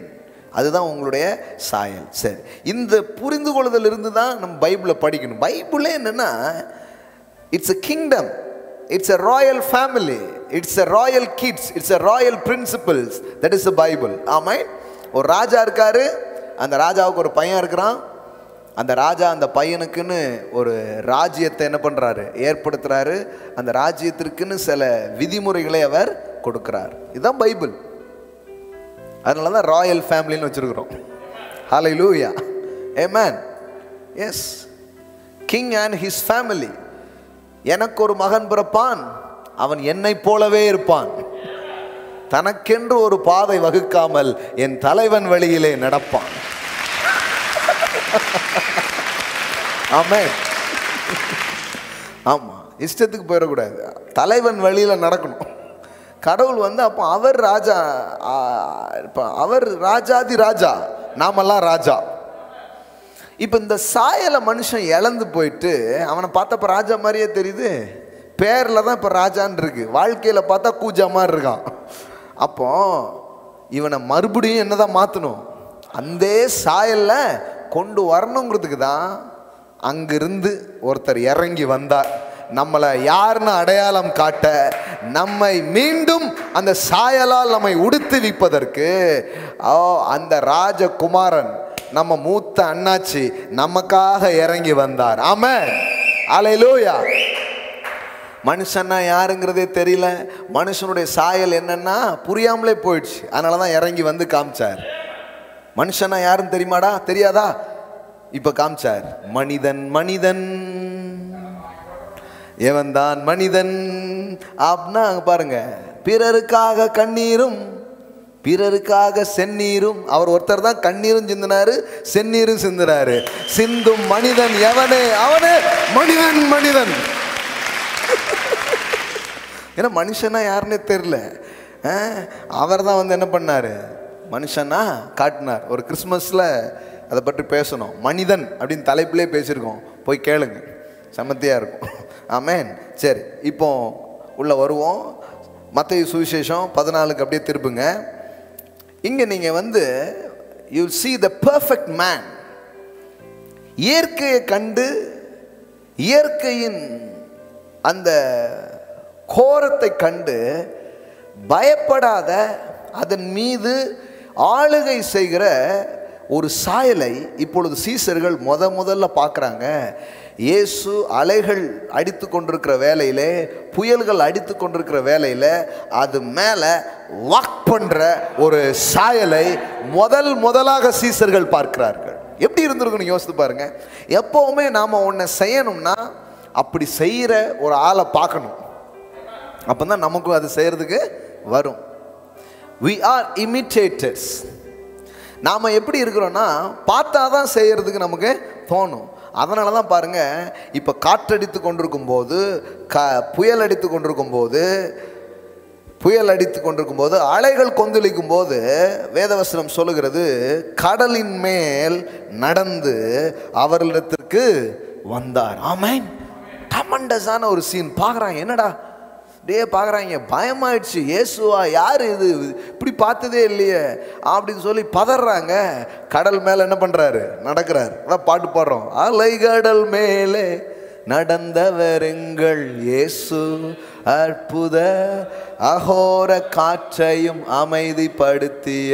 அதுதான் உங்களுடைய சாயல். சரி, இந்த புரிந்து கொள்ளுதல் இருந்து தான் நம்ம பைபிளை படிக்கணும். பைபிளே என்னன்னா, it's a kingdom, it's a royal family, it's a royal kids, it's a royal principles. that is the Bible. ஆமென். ஒரு ராஜா இருக்காரு, அந்த ராஜாவுக்கு ஒரு பையன் இருக்கிறான். அந்த ராஜா அந்த பையனுக்குன்னு ஒரு ராஜ்யத்தை என்ன பண்றாரு? ஏற்படுத்துறாரு. அந்த ராஜ்யத்திற்குன்னு சில விதிமுறைகளை அவர் கொடுக்கிறார். இதுதான் பைபிள். அதனால தான் ராயல் ஃபேமிலின்னு வச்சிருக்கிறோம். ஹalleluya. Amen. Yes, king and his family. எனக்கு ஒரு மகன் பிறப்பான், அவன் என்னை போலவே இருப்பான், தனக்கென்று ஒரு பாதை வகுக்காமல் என் தலைவன் வழியிலே நடப்பான். ஆமென். ஆமா, இஷ்டத்துக்கு போயிடக்கூடாது, தலைவன் வழியில நடக்கணும். கடவுள் வந்து அப்போ அவர் ராஜா, அவர் ராஜாதி ராஜா, நாமெல்லாம் ராஜா. இப்போ இந்த சாயலை மனுஷன் இழந்து போயிட்டு அவனை பார்த்தப்ப ராஜா மாதிரியே தெரியுது, பேரில் தான் இப்போ ராஜான் இருக்கு, வாழ்க்கையில் பார்த்தா கூஜா மாதிரி இருக்கான். அப்போ இவனை மறுபடியும் என்னதான் மாற்றணும்? அந்த சாயலில் கொண்டு வரணுங்கிறதுக்கு தான் அங்கிருந்து ஒருத்தர் இறங்கி வந்தார். நம்மளை யாருன்னு அடையாளம் காட்ட, நம்மை மீண்டும் அந்த சாயலால் நம்மை உடுத்துவிப்பதற்கு அந்த ராஜகுமாரன் நம்ம மூத்த அண்ணாச்சி நமக்காக இறங்கி வந்தார். ஆமென், அல்லேலூயா. மனுஷன்னா யாருங்கிறதே தெரியல, மனுஷனுடைய சாயல் என்னன்னா புரியாமலே போயிடுச்சு. அதனால தான் இறங்கி வந்து காமிச்சார். மனுஷனா யாருன்னு தெரியுமாடா? தெரியாதா? இப்ப காமிச்சார். மனிதன் மனிதன் எவன்தான் மனிதன் அப்படின்னா பாருங்க, பிறருக்காக கண்ணீரும் பிறருக்காக செந்நீரும். அவர் ஒருத்தர் தான் கண்ணீரும் சிந்தினாரு, செந்நீரும் சிந்தினாரு. சிந்தும் மனிதன் எவனே அவனே மனிதன் மனிதன். ஏன்னா மனுஷனா யாருன்னே தெரியல. அவர் தான் வந்து என்ன பண்ணாரு, மனுஷனா காட்டினார். ஒரு கிறிஸ்மஸில் அதை பற்றி பேசணும். மனிதன் அப்படின்னு தலைப்பிலே பேசியிருக்கோம், போய் கேளுங்க, சமத்தியாக இருக்கும். ஆமென். சரி, இப்போ உள்ள வருவோம். மத்தேயு சுவிசேஷம் 14க்கு அப்படியே திருப்புங்க. இங்கே நீங்கள் வந்து you see the perfect man. இயற்கையை கண்டு இயற்கையின் அந்த கோரத்தை கண்டு பயப்படாத, அதன் மீது ஆளுகை செய்கிற ஒரு சாயலை இப்பொழுது சீசர்கள் முதல்ல பார்க்குறாங்க. இயேசு அலைகள் அடித்து கொண்டிருக்கிற வேலையில், புயல்கள் அடித்து கொண்டிருக்கிற வேலையில் அது மேலே வாக் பண்ணுற ஒரு சாயலை முதலாக சீசர்கள் பார்க்கிறார்கள். எப்படி இருந்திருக்குன்னு யோசித்து பாருங்க. எப்போவுமே நாம் ஒன்றை செய்யணும்னா அப்படி செய்கிற ஒரு ஆளை பார்க்கணும். அப்போ தான் நமக்கும் அது செய்கிறதுக்கு வரும். we are imitators. நாம் எப்படி இருக்கிறோன்னா பார்த்தா தான் செய்கிறதுக்கு நமக்கு தோணும். அதனால தான் பாருங்கள், இப்போ காற்றடித்து கொண்டிருக்கும் போது, புயல் அடித்து கொண்டிருக்கும் போது அலைகள் கொந்தளிக்கும் போது வேதவசனம் சொல்லுகிறது, கடலின் மேல் நடந்து அவர்களிடத்திற்கு வந்தார். ஆமென். டமண்டஸான ஒரு சீன் பார்க்குறாங்க. என்னடா அப்படியே பார்க்குறாங்க, பயமாயிடுச்சு. இயேசுவா யார் இது, இப்படி பார்த்ததே இல்லையே அப்படின்னு சொல்லி பதறாங்க. கடல் மேலே என்ன பண்ணுறாரு, நடக்கிறார். அதான் பாட்டு பாடுறோம், அலைகடல் மேலே நடந்தவர் எங்கள் இயேசு, அற்புத அகோர காற்றையும் அமைதிப்படுத்திய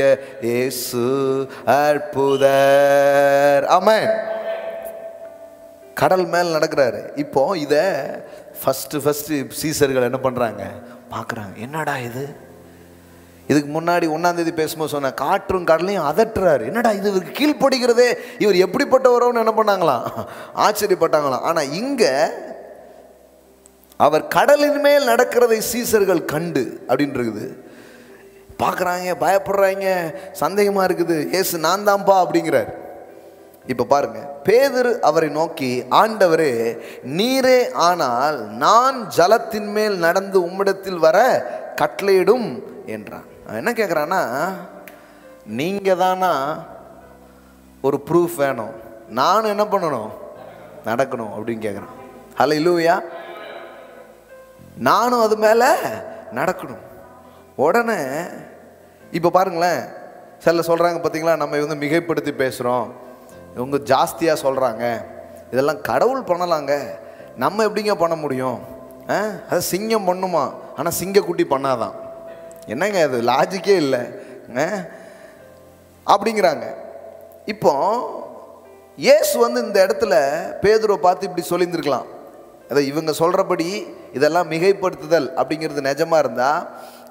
இயேசு அற்புதர். ஆமென். கடல் மேல் நடக்கிறாரு. இப்போ இதை ஃபஸ்ட்டு சீசர்கள் என்ன பண்ணுறாங்க, பார்க்குறாங்க. என்னடா இது, இதுக்கு முன்னாடி 1ஆம் தேதி பேசும்போது சொன்ன காற்றும் கடலையும் அதட்டுறாரு. என்னடா இது, இவருக்கு கீழ்ப்படுகிறதே, இவர் எப்படிப்பட்டவரோன்னு என்ன பண்ணாங்களாம், ஆச்சரியப்பட்டாங்களாம். ஆனால் இங்கே அவர் கடலின் மேல் நடக்கிறதை சீசர்கள் கண்டு அப்படின்னு இருக்குது. பார்க்குறாங்க, பயப்படுறாங்க, சந்தேகமாக இருக்குது. இயேசு நான் தான்ப்பா அப்படிங்கிறார். இப்போ பாருங்க, பேதுரு அவரை நோக்கி, ஆண்டவரே நீரே ஆனால் நான் ஜலத்தின் மேல் நடந்து உம்மிடத்தில் வர கட்டளையிடும் என்றான். என்ன கேட்குறான்னா, நீங்கள் தானா ஒரு ப்ரூஃப் வேணும், நானும் என்ன பண்ணணும், நடக்கணும் அப்படின்னு கேட்குறான். ஹல்லேலூயா. நானும் அது மேலே நடக்கணும். உடனே இப்போ பாருங்களேன், சில சொல்கிறாங்க பார்த்தீங்களா, நம்ம வந்து மிகைப்படுத்தி பேசுகிறோம், இவங்க ஜாஸ்தியாக சொல்கிறாங்க, இதெல்லாம் கடவுள் பண்ணலாங்க, நம்ம எப்படிங்க பண்ண முடியும், அது சிங்கம் பண்ணுமா, ஆனால் சிங்கக்குட்டி பண்ணாதான், என்னங்க அது லாஜிக்கே இல்லை அப்படிங்கிறாங்க. இப்போ இயேசு வந்து இந்த இடத்துல பேதுருவை பார்த்து இப்படி சொல்லியிருந்துருக்கலாம். அதை இவங்க சொல்கிறபடி இதெல்லாம் மிகைப்படுத்துதல் அப்படிங்கிறது நிஜமாக இருந்தால்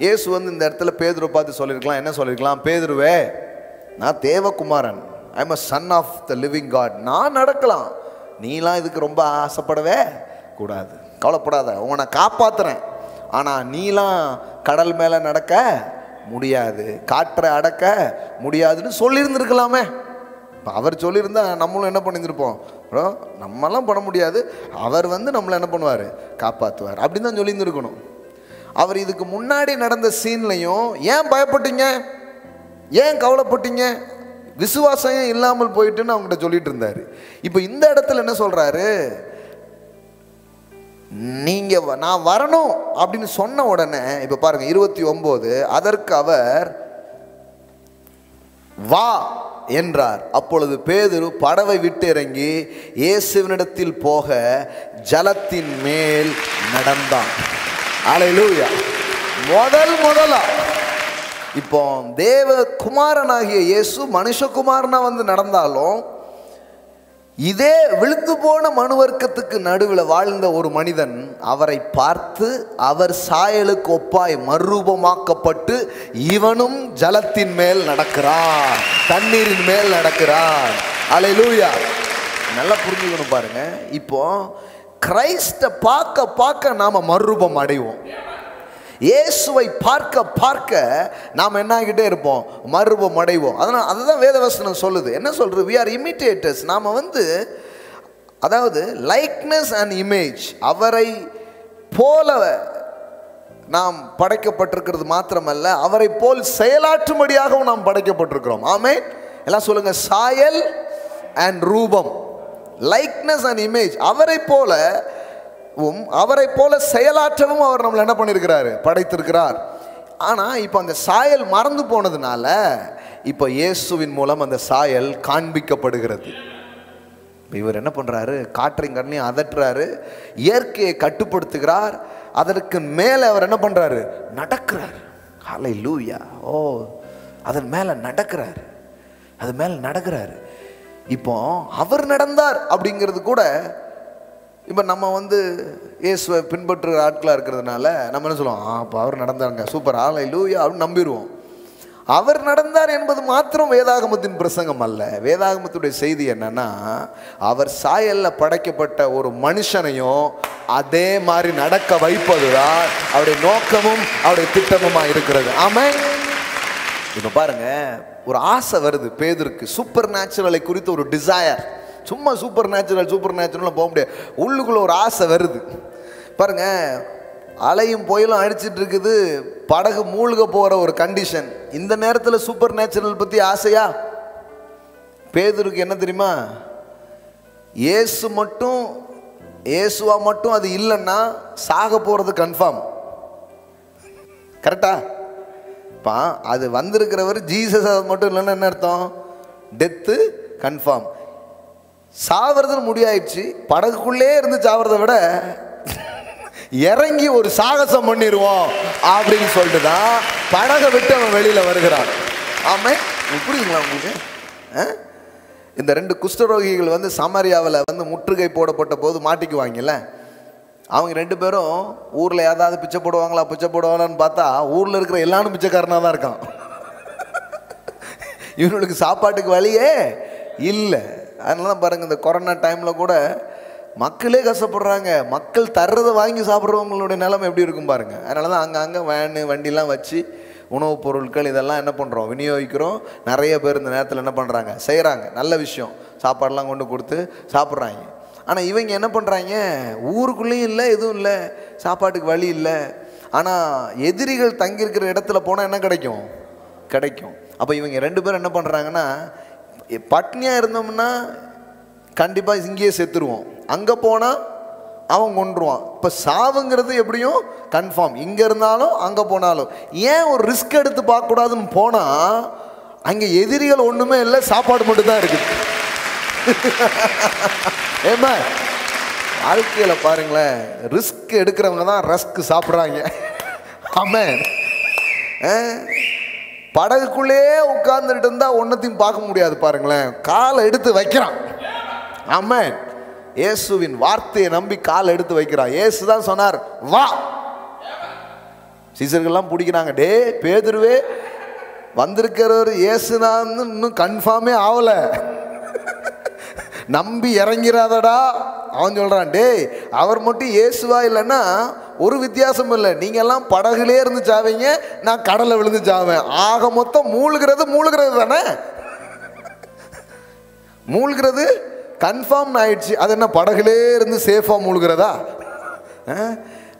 இயேசு வந்து இந்த இடத்துல பேதுருவை பார்த்து சொல்லியிருக்கலாம். என்ன சொல்லியிருக்கலாம், பேதுருவே நான் தேவகுமாரன், I am a son of the living God, நான் நடக்கலாம், நீலாம் இதுக்கு ரொம்ப ஆசைப்படவே கூடாது, கவலைப்படாத, உன்னை காப்பாற்றுறேன், ஆனால் நீலாம் கடல் மேலே நடக்க முடியாது, காற்றை அடக்க முடியாதுன்னு சொல்லியிருந்துருக்கலாமே. இப்போ அவர் சொல்லியிருந்தா நம்மளும் என்ன பண்ணியிருப்போம், நம்மளாம் பண்ண முடியாது, அவர் வந்து நம்மளை என்ன பண்ணுவார், காப்பாற்றுவார் அப்படின்னு தான் சொல்லியிருந்துருக்கணும். அவர் இதுக்கு முன்னாடி நடந்த சீன்லையும் ஏன் பயப்பட்டீங்க, ஏன் கவலைப்பட்டீங்க, விசுவாசம் இல்லாமல் போயிட்டுன்னு அவங்ககிட்ட சொல்லிட்டு இருந்தாரு. இப்போ இந்த இடத்துல என்ன சொல்றாரு, நீங்க நான் வரணும் அப்படின்னு சொன்ன உடனே இப்போ பாருங்க 29, அதற்கு அவர் வா என்றார். அப்பொழுது பேதுரு படவை விட்டு இறங்கி இயேசுவினிடத்தில் போக ஜலத்தின் மேல் நடந்தான். அல்லேலூயா. முதலா இப்போ தேவ குமாரனாகிய இயேசு மனுஷகுமாரனா வந்து நடந்தாலும், இதே விழுந்து போன மனுவர்க்கத்துக்கு நடுவில் வாழ்ந்த ஒரு மனிதன் அவரை பார்த்து அவர் சாயலுக்கு ஒப்பாய் மறுரூபமாக்கப்பட்டு இவனும் ஜலத்தின் மேல் நடக்கிறான், தண்ணீரின் மேல் நடக்கிறான். அல்லேலூயா. நல்லா புரிஞ்சுக்கணும் பாருங்க. இப்போ கிறிஸ்தை பார்க்க பார்க்க நாம மறுரூபம் அடைவோம். இயேசுவை பார்க்க பார்க்க நாம் என்ன ஆகிட்டே இருப்போம், மறுரூபம் அடைவோம். அதனால் அதுதான் வேதவசனம் சொல்லுது. என்ன சொல்றது? we are imitators. நாம் வந்து அதாவது லைக்னஸ் அண்ட் இமேஜ், அவரை போல நாம் படைக்கப்பட்டிருக்கிறது மாத்திரமல்ல, அவரை போல் செயலாற்றும்படியாகவும் நாம் படைக்கப்பட்டிருக்கிறோம். ஆமென். எல்லாம் சொல்லுங்க, சாயல் அண்ட் ரூபம், லைக்னஸ் அண்ட் இமேஜ். அவரை போல செயலாற்றவும் அவர் நம்மளை என்ன பண்ணியிருக்கிறாரு, படைத்திருக்கிறார். ஆனால் இப்போ அந்த சாயல் மறந்து போனதுனால இப்போ இயேசுவின் மூலம் அந்த சாயல் காண்பிக்கப்படுகிறது. இவர் என்ன பண்ணுறாரு, காற்றையும் கடலையும் அதட்டுறாரு, இயற்கையை கட்டுப்படுத்துகிறார். அதற்கு மேலே அவர் என்ன பண்ணுறாரு, நடக்கிறார். ஹல்லேலூயா. ஓ, அதன் மேலே நடக்கிறார், அது மேலே நடக்கிறாரு. இப்போ அவர் நடந்தார் அப்படிங்கிறது கூட, இப்போ நம்ம வந்து இயேசுவை பின்பற்றுகிற ஆட்களாக இருக்கிறதுனால நம்ம என்ன சொல்லுவோம், அப்போ அவர் நடந்தாருங்க, சூப்பர், ஹல்லேலூயா அப்படின்னு நம்பிடுவோம். அவர் நடந்தார் என்பது மாத்திரம் வேதாகமத்தின் பிரசங்கம் அல்ல. வேதாகமத்துடைய செய்தி என்னன்னா, அவர் சாயல்ல படைக்கப்பட்ட ஒரு மனுஷனையும் அதே மாதிரி நடக்க வைப்பதுதான் அவருடைய நோக்கமும் அவருடைய திட்டமுமா இருக்கிறது. ஆமென். இப்போ பாருங்க, ஒரு ஆசை வருது பேதுருக்கு, சூப்பர் நேச்சுரலை குறித்து ஒரு டிசையர். சும்மா சூப்பர் நேச்சுரல் போக முடியாது, உள்ளுக்குள்ள ஒரு ஆசை வருது பாருங்க. அலையும் புயலும் அடிச்சிட்டு இருக்குது, படகு மூழ்க போகிற ஒரு கண்டிஷன். இந்த நேரத்தில் சூப்பர் நேச்சுரல் பற்றி ஆசையா? பேதுருக்கு என்ன தெரியுமா, இயேசுவா மட்டும் அது இல்லைன்னா சாக போகிறது கன்ஃபார்ம். கரெக்டா? அது வந்திருக்கிறவர் ஜீசஸ் மட்டும் இல்லைன்னா என்ன அர்த்தம், டெத்து கன்ஃபார்ம். சாவறதுன்னு முடியாயிடுச்சு, படகுக்குள்ளே இருந்து சாவறதை விட இறங்கி ஒரு சாகசம் பண்ணிடுவோம் அப்படின்னு சொல்லிட்டு தான் படகை விட்டு அவன் வெளியில வருகிறான். ஆமா, புரியுதுங்களா உங்களுக்கு? இந்த 2 குஷ்டரோகிகள் வந்து சமாரியாவில் வந்து முற்றுகை போடப்பட்ட போது மாட்டிக்குவாங்கல்ல, அவங்க 2 பேரும் ஊரில் ஏதாவது பிச்சை போடுவாங்களான்னு பார்த்தா ஊரில் இருக்கிற எல்லாரும் பிச்சைக்காரனாக தான் இருக்கான். இவங்களுக்கு சாப்பாட்டுக்கு வழியே இல்லை. அதனால தான் பாருங்கள், இந்த கொரோனா டைமில் கூட மக்களே கஷ்டப்படுறாங்க. மக்கள் தர்றதை வாங்கி சாப்பிட்றவங்களுடைய நிலைமை எப்படி இருக்கும் பாருங்கள். அதனால தான் அங்கங்கே வண்டிலாம் வச்சு உணவுப் பொருட்கள் இதெல்லாம் என்ன பண்ணுறோம், விநியோகிக்கிறோம். நிறைய பேர் இந்த நேரத்தில் என்ன பண்ணுறாங்க, செய்கிறாங்க. நல்ல விஷயம், சாப்பாடெல்லாம் கொண்டு கொடுத்து சாப்பிட்றாங்க. ஆனால் இவங்க என்ன பண்ணுறாங்க, ஊருக்குள்ளேயும் இல்லை, எதுவும் இல்லை, சாப்பாட்டுக்கு வழி இல்லை. ஆனால் எதிரிகள் தங்கியிருக்கிற இடத்துல போனால் என்ன கிடைக்கும். அப்போ இவங்க 2 பேரும் என்ன பண்ணுறாங்கன்னா, பட்னியாக இருந்தோம்னா கண்டிப்பாக இங்கேயே செத்துருவோம், அங்கே போனால் அவன் கொன்றுவான். இப்போ சாவுங்கிறது எப்படியும் கன்ஃபார்ம், இங்கே இருந்தாலும் அங்கே போனாலும். ஏன் ஒரு ரிஸ்க் எடுத்து பார்க்கக்கூடாதுன்னு போனால் அங்கே எதிரிகள் ஒன்றுமே இல்லை, சாப்பாடு மட்டும்தான் இருக்குது. ஏமா வாழ்க்கையில் பாருங்களேன், ரிஸ்க் எடுக்கிறவங்க தான் ரஸ்க் சாப்பிட்றாங்க. ஆமென். படகுக்குள்ளே உட்கார்ந்துட்டு இருந்தா ஒன்னத்தையும் பார்க்க முடியாது பாருங்களேன், காலை எடுத்து வைக்கிறான். ஆமென். இயேசுவின் வார்த்தையை நம்பி காலை எடுத்து வைக்கிறான். இயேசு தான் சொன்னார், வா. சீசர்கள்லாம் பிடிக்கிறாங்க, டே பேதுருவே, வந்திருக்கிறவர் இயேசுதான் இன்னும் கன்ஃபார்மே ஆகல, நம்பி இறங்கிறாதடா. அவன் சொல்றான், டே அவர் மட்டும் இயேசுவா இல்லைன்னா ஒரு வித்தியாசம் இல்லை, நீங்க எல்லாம் படகுலே இருந்து சாவீங்க, நான் கடலை விழுந்து சாவேன். ஆக மொத்தம் மூழ்கிறது தானே, மூழ்கிறது கன்ஃபார்ம் ஆயிடுச்சு. அது என்ன படகுலே இருந்து சேஃபா மூழ்கிறதா?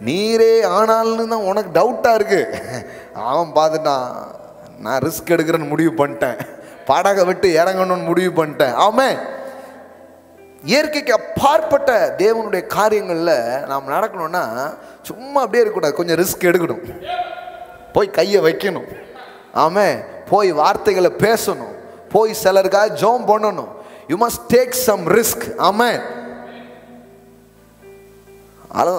நீரே ஆனால்னு தான் உனக்கு டவுட்டா இருக்கு. அவன் பார்த்துட்டான், நான் ரிஸ்க் எடுக்கிறேன்னு முடிவு பண்ணிட்டேன், படகை விட்டு இறங்கணும்னு முடிவு பண்ணிட்டேன். ஆமென். இயற்கைக்கு அப்பாற்பட்ட தேவனுடைய காரியங்களில் நாம் நடக்கணும்னா சும்மா அப்படியே இருக்கக்கூடாது, கொஞ்சம் ரிஸ்க் எடுக்கணும், போய் கையை வைக்கணும். ஆமென். போய் வார்த்தைகளை பேசணும், போய் சிலருக்காக ஜெபம் பண்ணணும். You must take some risk. Amen.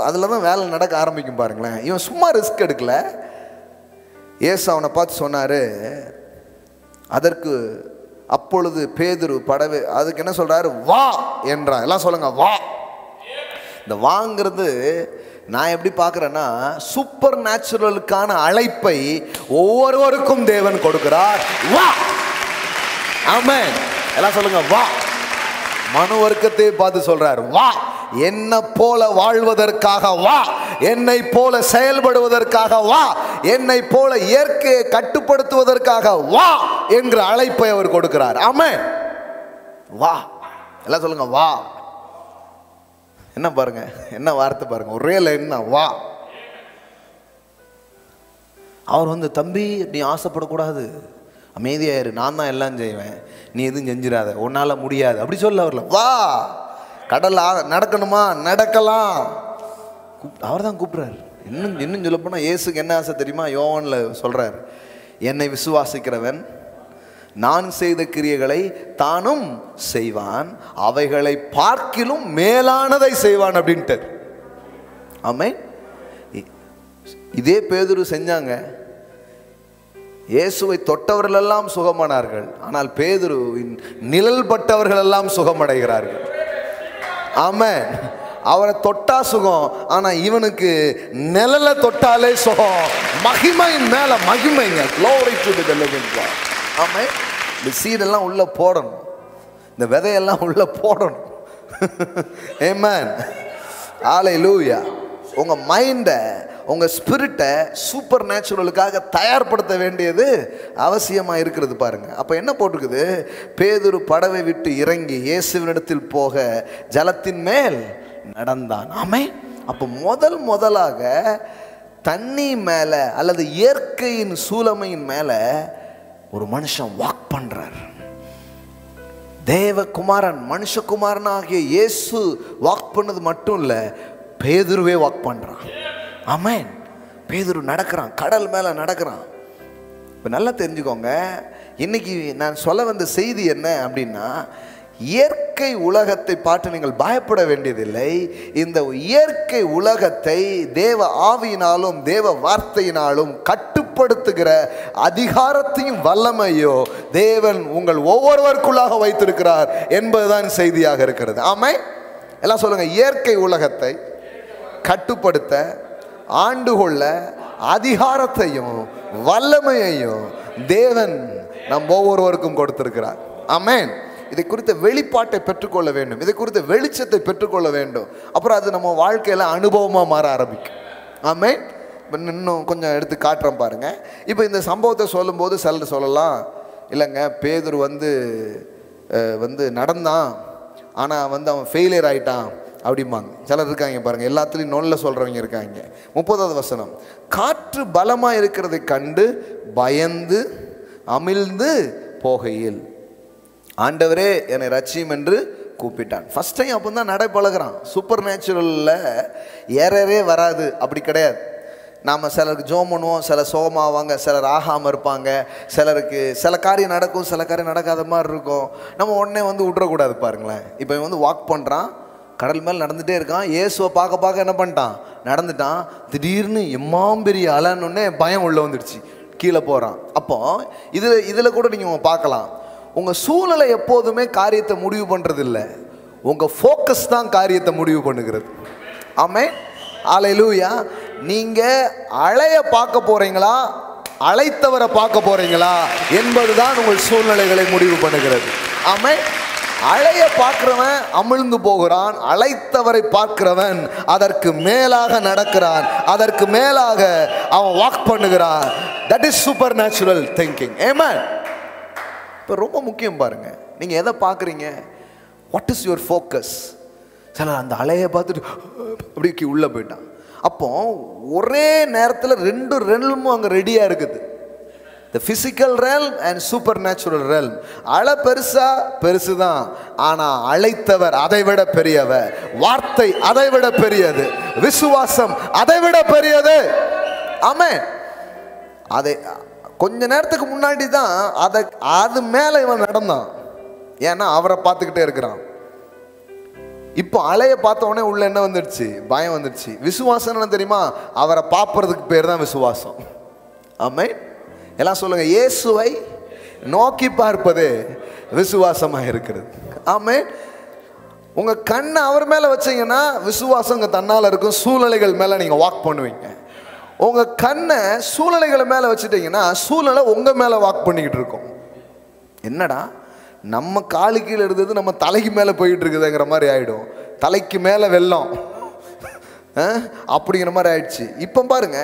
அதில் தான் வேலை நடக்க ஆரம்பிக்கும் பாருங்களேன். இவன் சும்மா ரிஸ்க் எடுக்கல, இயேசு அவனை பார்த்து சொன்னாரு, அதற்கு அப்பொழுது பேதுரு படவே அதுக்கு என்ன சொல்றாரு, வா என்றான். எல்லாம் சொல்லுங்க, வா. இந்த வாங்கிறது நான் எப்படி பார்க்குறேன்னா, சூப்பர் நேச்சுரலுக்கான அழைப்பை ஒவ்வொருவருக்கும் தேவன் கொடுக்கிறார். வா. ஆமென். எல்லாம் சொல்லுங்க, வா. மனு வர்க்கத்தை பார்த்து சொல்றார், வா. என்ன போல வாழ்வதற்காக வா, என்னை போல செயல்படுவதற்காக வா, என்னை போல இயற்கையை கட்டுப்படுத்துவதற்காக வா என்ற அழைப்பை அவர் கொடுக்கிறார். ஆமென். வா. எல்லாம் சொல்லுங்க, வா. என்ன பாருங்க, என்ன வார்த்தை பாருங்க, ஒரே லைன் தான், வா. அவர் தம்பி நீ ஆசைப்படக்கூடாது, அமைதியாயிரு, நான் தான் எல்லாம் செய்வேன், நீ எதுவும் செஞ்சிடாத, உன்னால முடியாது அப்படி சொல்ல வரல. வா. கடல் நடக்கணுமா, நடக்கலாம். அவர் தான் கூப்பிடுறாரு. இன்னும் சொல்ல போனா இயேசுக்கு என்ன ஆசை தெரியுமா? யோவான்ல சொல்றாரு, என்னை விசுவாசிக்கிறவன் நான் செய்த கிரியைகளை தானும் செய்வான், அவைகளை பார்க்கிலும் மேலானதை செய்வான் அப்படின்ட்டு. ஆமென். இதே பேதுரு செஞ்சாங்க. இயேசுவை தொட்டவர்கள் எல்லாம் சுகமானார்கள், ஆனால் பேதுருவின் நிழல் பட்டவர்கள் எல்லாம் சுகமடைகிறார்கள். ஆமென். அவரை தொட்டா சுகம், ஆனா இவனுக்கு நிழலை தொட்டாலே சுகம். மகிமையின் மேல மகிமைங்க. Glory to the living God. ஆமென். இந்த சீடெல்லாம் உள்ள போடணும், இந்த விதையெல்லாம் உள்ள போடணும். ஆமென். ஹல்லேலூயா. உங்க மைண்டை, உங்க ஸ்பிரிட்டை சூப்பர் நேச்சுரலுக்காக தயார்படுத்த வேண்டியது அவசியமா இருக்கிறது பாருங்க. அப்ப என்ன போட்டிருக்குது? பேதுரு படவை விட்டு இறங்கி இயேசுவினிடத்தில் போக ஜலத்தின் மேல் நடந்தான். ஆமென். அப்போ முதலாக தண்ணி மேல அல்லது இயற்கையின் சூலமையின் மேல ஒரு மனுஷன் வாக் பண்றார். தேவகுமாரன் மனுஷகுமாரன் ஆகிய இயேசு வாக் பண்ணது மட்டும் இல்ல, பேதுருவே வாக் பண்றான். ஆமென். பேதுரு நடக்கிறான், கடல் மேல நடக்கிறான். இப்ப நல்லா தெரிஞ்சுக்கோங்க, இன்னைக்கு நான் சொல்ல வந்த செய்தி என்ன அப்படின்னா, இயற்கை உலகத்தை பார்த்து நீங்கள் பயப்பட வேண்டியதில்லை. இந்த இயற்கை உலகத்தை தேவ ஆவியினாலும் தேவ வார்த்தையினாலும் கட்டுப்படுத்துகிற அதிகாரத்தையும் வல்லமையோ தேவன் உங்கள் ஒவ்வொருவருக்குள்ளாக வைத்திருக்கிறார் என்பதுதான் செய்தியாக இருக்கிறது. ஆமென். எல்லாம் சொல்லுங்க, இயற்கை உலகத்தை கட்டுப்படுத்த ஆண்டுகொள்ள அதிகாரத்தையும் வல்லமையையும் தேவன் நம் ஒவ்வொருவருக்கும் கொடுத்திருக்கிறார். ஆமென். இதை குறித்த வெளிப்பாட்டை பெற்றுக்கொள்ள வேண்டும், இதை குறித்த வெளிச்சத்தை பெற்றுக்கொள்ள வேண்டும். அப்புறம் அது நம்ம வாழ்க்கையில அனுபவமா மாற ஆரம்பிக்கும். ஆமென். இன்னும் கொஞ்சம் எடுத்து காட்டுறோம் பாருங்க. இப்போ இந்த சம்பவத்தை சொல்லும்போது சிலர் சொல்லலாம், இல்லைங்க பேதுரு நடந்தான், ஆனால் அவன் ஃபெயிலியர் ஆயிட்டான் அப்படிம்பாங்க. சிலர் இருக்காங்க பாருங்க, எல்லாத்துலேயும் நொல்ல சொல்றவங்க இருக்காங்க. 30வது வசனம், காற்று பலமா இருக்கிறதை கண்டு பயந்து அமிழ்ந்து போகையில் ஆண்டவரே என்னை ரட்சியும் என்று கூப்பிட்டான். ஃபர்ஸ்ட் டைம் அப்போ தான் நடை பழகிறான். சூப்பர் நேச்சுரலில் ஏறவே வராது, அப்படி கிடையாது. நாம் சிலருக்கு ஜோம் பண்ணுவோம், சிலர் சோகமாவாங்க, சிலர் ஆகாமல் இருப்பாங்க, சிலருக்கு சில காரியம் நடக்கும், சில காரியம் நடக்காத மாதிரி இருக்கும். நம்ம உடனே விட்றக்கூடாது பாருங்களேன். இப்போ வாக் பண்ணுறான், கடல் மேல் நடந்துகிட்டே இருக்கான். இயேசுவை பார்க்க என்ன பண்ணிட்டான், நடந்துட்டான். திடீர்னு எம்மாம்பெரிய அலன்னொன்னே பயம் உள்ள வந்துடுச்சு, கீழே போகிறான். அப்போ இதில் கூட நீங்கள் பார்க்கலாம், உங்கள் சூழ்நிலை எப்போதுமே காரியத்தை முடிவு பண்ணுறது இல்லை, உங்கள் ஃபோக்கஸ் தான் காரியத்தை முடிவு பண்ணுகிறது. ஆமென். ஹல்லேலூயா. நீங்கள் அழைய பார்க்க போகிறீங்களா, அழைத்தவரை பார்க்க போகிறீங்களா என்பதுதான் உங்கள் சூழ்நிலைகளை முடிவு பண்ணுகிறது. ஆமென். அழைய பார்க்கிறவன் அமிழ்ந்து போகிறான், அழைத்தவரை பார்க்கிறவன் அதற்கு மேலாக நடக்கிறான், அதற்கு மேலாக அவன் வாக் பண்ணுகிறான். That is super natural thinking. Amen. இப்போ ரொம்ப முக்கியம் பாருங்க, நீங்க எதை பார்க்குறீங்க, வாட் இஸ் யுவர் ஃபோக்கஸ். சில அந்த அலையை பார்த்துட்டு அப்படி உள்ள போயிட்டான். அப்போ ஒரே நேரத்தில் ரெண்டு ரெல்மும் அங்கே ரெடியா இருக்குது. The physical realm and supernatural realm. அலை பெருசு தான், ஆனா அழைத்தவர் அதை விட பெரியவர், வார்த்தை அதை விட பெரியது, விசுவாசம் அதை விட பெரியது. ஆமென். அதை கொஞ்ச நேரத்துக்கு முன்னாடி தான் அது மேல இவன் நடந்தான், ஏன்னா அவரை பார்த்துக்கிட்டே இருக்கிறான். இப்போ அலைய பார்த்த உடனே உள்ள என்ன வந்துடுச்சு, பயம் வந்துடுச்சு. விசுவாசம் என்ன தெரியுமா, அவரை பார்ப்பறதுக்கு பேர் தான் விசுவாசம். ஆமென். எல்லாம் சொல்லுங்க, இயேசுவை நோக்கி பார்ப்பது விசுவாசமாக இருக்கிறது. ஆமென். உங்க கண்ணை அவர் மேல வச்சீங்கன்னா விசுவாசம் உங்க தன்னால இருக்கும். சூழ்நிலைகள் மேல நீங்க வாக் பண்ணுவீங்க. உங்க கண்ணை சூழ்நிலைகள் மேல வச்சுட்டீங்கன்னா சூழ்நிலை உங்க மேல வாக் பண்ணிக்கிட்டு இருக்கும். என்னடா நம்ம காலு கீழே இருந்தது நம்ம தலைக்கு மேல போயிட்டு இருக்குதுங்கிற மாதிரி ஆயிடும். தலைக்கு மேல வெள்ளம் அப்படிங்கிற மாதிரி ஆயிடுச்சு. இப்போ பாருங்க,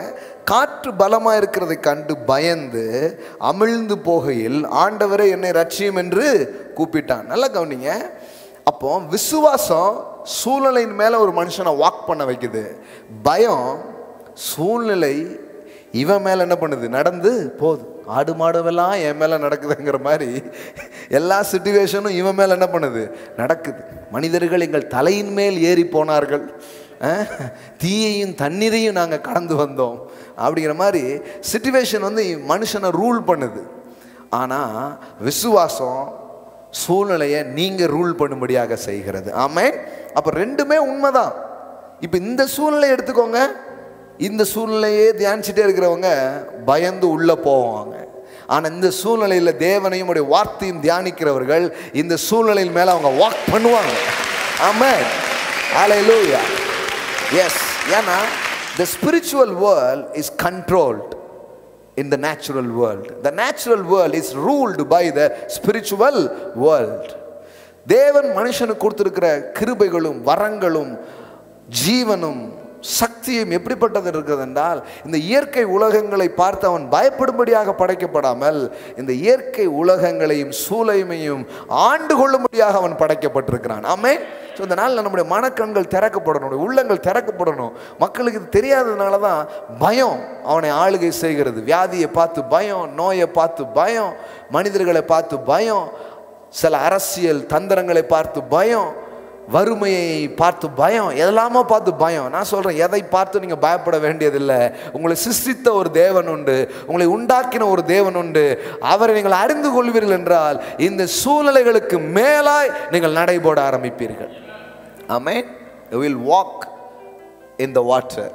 காற்று பலமா இருக்கிறதை கண்டு பயந்து அமிழ்ந்து போகையில் ஆண்டவரே என்னை ரட்சியும் என்று கூப்பிட்டான். நல்லா கவனிங்க. அப்போ விசுவாசம் சூழ்நிலையின் மேல ஒரு மனுஷனை வாக் பண்ண வைக்குது. பயம் சூழ்நிலை இவன் மேல என்ன பண்ணுது, நடந்து போகுது. ஆடு மாடுவெல்லாம் என் மேல நடக்குதுங்கிற மாதிரி எல்லா சிச்சுவேஷனும் இவன் மேல என்ன பண்ணுது, நடக்குது. மனிதர்கள் எங்கள் தலையின் மேல் ஏறி போனார்கள், தீயையும் தண்ணீரையும் நாங்கள் கடந்து வந்தோம் அப்படிங்கிற மாதிரி சிச்சுவேஷன் வந்து மனுஷனை ரூல் பண்ணுது. ஆனால் விசுவாசம் சூழ்நிலையை நீங்கள் ரூல் பண்ணும்படியாக செய்கிறது. ஆமென். அப்போ ரெண்டுமே உண்மைதான். இப்போ இந்த சூழ்நிலையை எடுத்துக்கோங்க. இந்த சூழ்நிலையே தியானிச்சுட்டே இருக்கிறவங்க பயந்து உள்ளே போவாங்க. ஆனால் இந்த சூழ்நிலையில் தேவனையும் உடைய வார்த்தையும் தியானிக்கிறவர்கள் இந்த சூழ்நிலையின் மேலே அவங்க வாக் பண்ணுவாங்க. ஆமென். ஹல்லேலூயா. எஸ். ஏன்னா the spiritual world is controlled in the natural world. The natural world is ruled by the spiritual world. தேவன் மனுஷனுக்கு கொடுத்திருக்கிற கிருபைகளும் வரங்களும் ஜீவனும் சக்தியும் எப்படிப்பட்டது இருக்கிறது என்றால், இந்த இயற்கை உலகங்களை பார்த்து அவன் பயப்படும்படியாக படைக்கப்படாமல் இந்த இயற்கை உலகங்களையும் சூளைமையும் ஆண்டு கொள்ளும்படியாக அவன் படைக்கப்பட்டிருக்கிறான். ஆமென். ஸோ இந்த நாளில் நம்முடைய மனக்கண்கள் திறக்கப்படணும், உள்ளங்கள் திறக்கப்படணும். மக்களுக்கு இது தெரியாததுனால தான் பயம் அவனை ஆளுகை செய்கிறது. வியாதியை பார்த்து பயம், நோயை பார்த்து பயம், மனிதர்களை பார்த்து பயம், சில அரசியல் தந்திரங்களை பார்த்து பயம், வறுமையை பார்த்து பயம், எதெல்லாமோ பார்த்து பயம். நான் சொல்கிறேன், எதை பார்த்து நீங்கள் பயப்பட வேண்டியதில்லை. உங்களை சிருஷ்டித்த ஒரு தேவன் உண்டு, உங்களை உண்டாக்கின ஒரு தேவன் உண்டு. அவரை நீங்கள் அறிந்து கொள்வீர்கள் என்றால் இந்த சூழ்நிலைகளுக்கு மேலாய் நீங்கள் நடைபோட ஆரம்பிப்பீர்கள். ஆமென். You will walk in the water.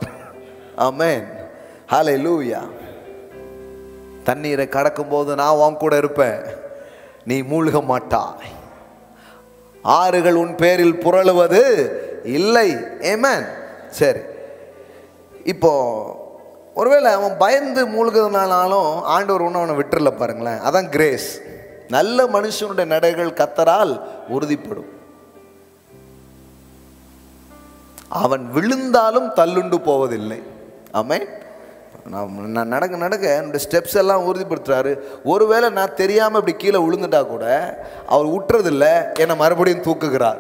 ஆமென். ஹல்லேலூயா. தண்ணீரை கடக்கும்போது நான் உன் கூட இருப்பேன், நீ மூழ்க மாட்டாய். ஆறுகள் உன் பேரில் புரளுவது இல்லை. ஆமென். சரி, இப்போ ஒருவேளை அவன் பயந்து மூழ்கிறதுனாலும் ஆண்டவர் ஒன்று அவனை விட்டுறல பாருங்களேன். அதான் கிரேஸ். நல்ல மனுஷனுடைய நடைகள் கர்த்தரால் உறுதிப்படும். அவன் விழுந்தாலும் தள்ளுண்டு போவதில்லை. ஆமென். நான் நடக்க என்னுடைய ஸ்டெப்ஸ் எல்லாம் உறுதிப்படுத்துறாரு. ஒருவேளை நான் தெரியாமல் இப்படி கீழே விழுந்துட்டா கூட அவர் விட்டுறதில்லை, என்னை மறுபடியும் தூக்குகிறார்.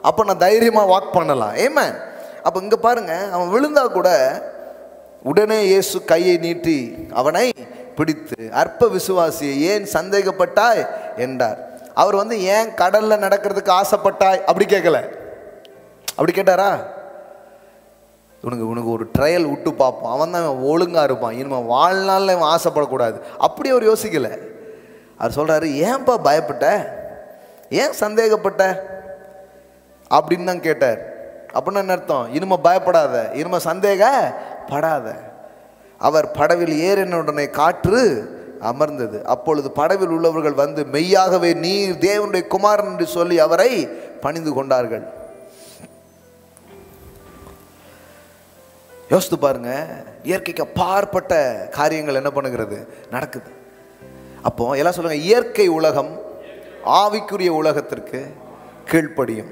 அப்போ நான் தைரியமாக வாக் பண்ணலாம். ஆமென். அப்போ இங்கே பாருங்க, அவன் விழுந்தா கூட உடனே இயேசு கையை நீட்டி அவனை பிடித்து, அற்ப விசுவாசியை ஏன் சந்தேகப்பட்டாய் என்றார். அவர் வந்து ஏன் கடல்ல நடக்கிறதுக்கு ஆசைப்பட்டாய் அப்படி கேட்கல. அப்படி கேட்டாரா? உனக்கு ஒரு ட்ரையல் விட்டு பார்ப்போம், அவன் தான் ஒழுங்காக இருப்பான், இனிமேல் வாழ்நாளில் இவன் ஆசைப்படக்கூடாது அப்படி அவர் யோசிக்கலை. அவர் சொல்கிறாரு, ஏன்பா பயப்பட்ட, ஏன் சந்தேகப்பட்ட அப்படின்னு தான் கேட்டார். அப்படின்னு என்ன அர்த்தம்? இனிமேல் பயப்படாத, இனிமேல் சந்தேகப்படாத. அவர் படவில் ஏறின உடனே காற்று அமர்ந்தது. அப்பொழுது படவில் உள்ளவர்கள் வந்து மெய்யாகவே நீர் தேவனுடைய குமாரன் என்று சொல்லி அவரை பணிந்து கொண்டார்கள். யோசித்து பாருங்க, இயற்கைக்கு அப்பாற்பட்ட காரியங்கள் என்ன பண்ணுகிறது, நடக்குது. அப்போ எல்லாம் சொல்லுங்க, இயற்கை உலகம் ஆவிக்குரிய உலகத்திற்கு கீழ்ப்படியும்.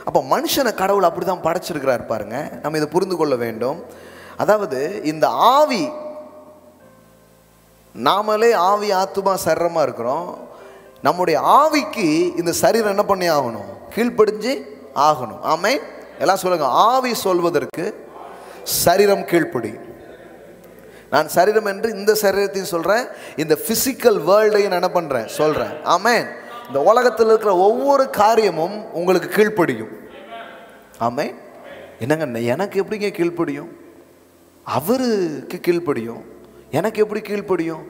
அப்போ மனுஷனை கடவுள் அப்படிதான் படைச்சிருக்கிறார் பாருங்க. நம்ம இதை புரிந்து கொள்ள வேண்டும். அதாவது இந்த ஆவி, நாமளே ஆவி ஆத்துமா சரீரமா இருக்கிறோம். நம்முடைய ஆவிக்கு இந்த சரீரம் என்ன பண்ணி ஆகணும், கீழ்ப்படிஞ்சு ஆகணும். ஆமென். எல்லாம் சொல்லுங்க, ஆவி சொல்வதற்கு சரீரம் கீழ்ப்படி. நான் சரீரம் என்று இந்த சரீரத்தையும் சொல்றேன், இந்த பிசிக்கல் வேர்ல்டையும் என்ன பண்றேன் சொல்றேன். ஆமென். இந்த உலகத்தில் இருக்கிற ஒவ்வொரு காரியமும் உங்களுக்கு கீழ்ப்படியும். ஆமென். என்னங்க, எனக்கு எப்படிங்க கீழ்ப்படியும்? அவருக்கு கீழ்ப்படியும், எனக்கு எப்படி கீழ்ப்படியும்?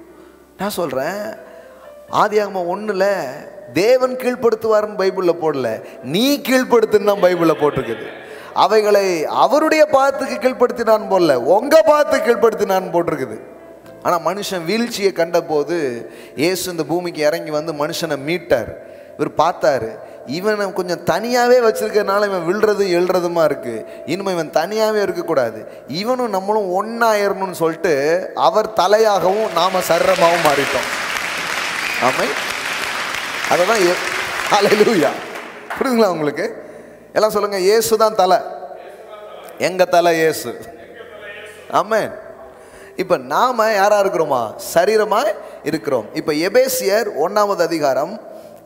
நான் சொல்றேன், ஆதியாகமம் 1ல் தேவன் கீழ்ப்படுத்துவார்னு பைபிளில் போடல, நீ கீழ்ப்படுத்துன்னு தான் பைபிளில் போட்டிருக்குது. அவைகளை அவருடைய பாதத்துக்கு கீழ்ப்படுத்தினான் போல, உங்க பாதத்துக்கு கீழ்ப்படுத்தினான் போட்டிருக்குது. ஆனால் மனுஷன் வீழ்ச்சியை கண்டபோது இயேசு இந்த பூமிக்கு இறங்கி வந்து மனுஷனை மீட்டார். இவர் பார்த்தாரு, இவனை கொஞ்சம் தனியாகவே வச்சிருக்கிறதுனால இவன் விழுறது எழுறதுமா இருக்குது, இனிமேல் இவன் தனியாகவே இருக்கக்கூடாது, இவனும் நம்மளும் ஒன்றாயிரணும்னு சொல்லிட்டு அவர் தலையாகவும் நாம் சரீரமாகவும் மாறிட்டோம். ஆமென். அதை தான் ஹல்லேலூயா. புரியுதுங்களா உங்களுக்கு? எல்லாம் சொல்லுங்க, இயேசு தான் தலை, எங்க தலை இயேசு. ஆமென். இப்போ நாம யாரா இருக்கிறோமா? சரீரமா இருக்கிறோம். இப்போ எபேசியர் 1வது அதிகாரம்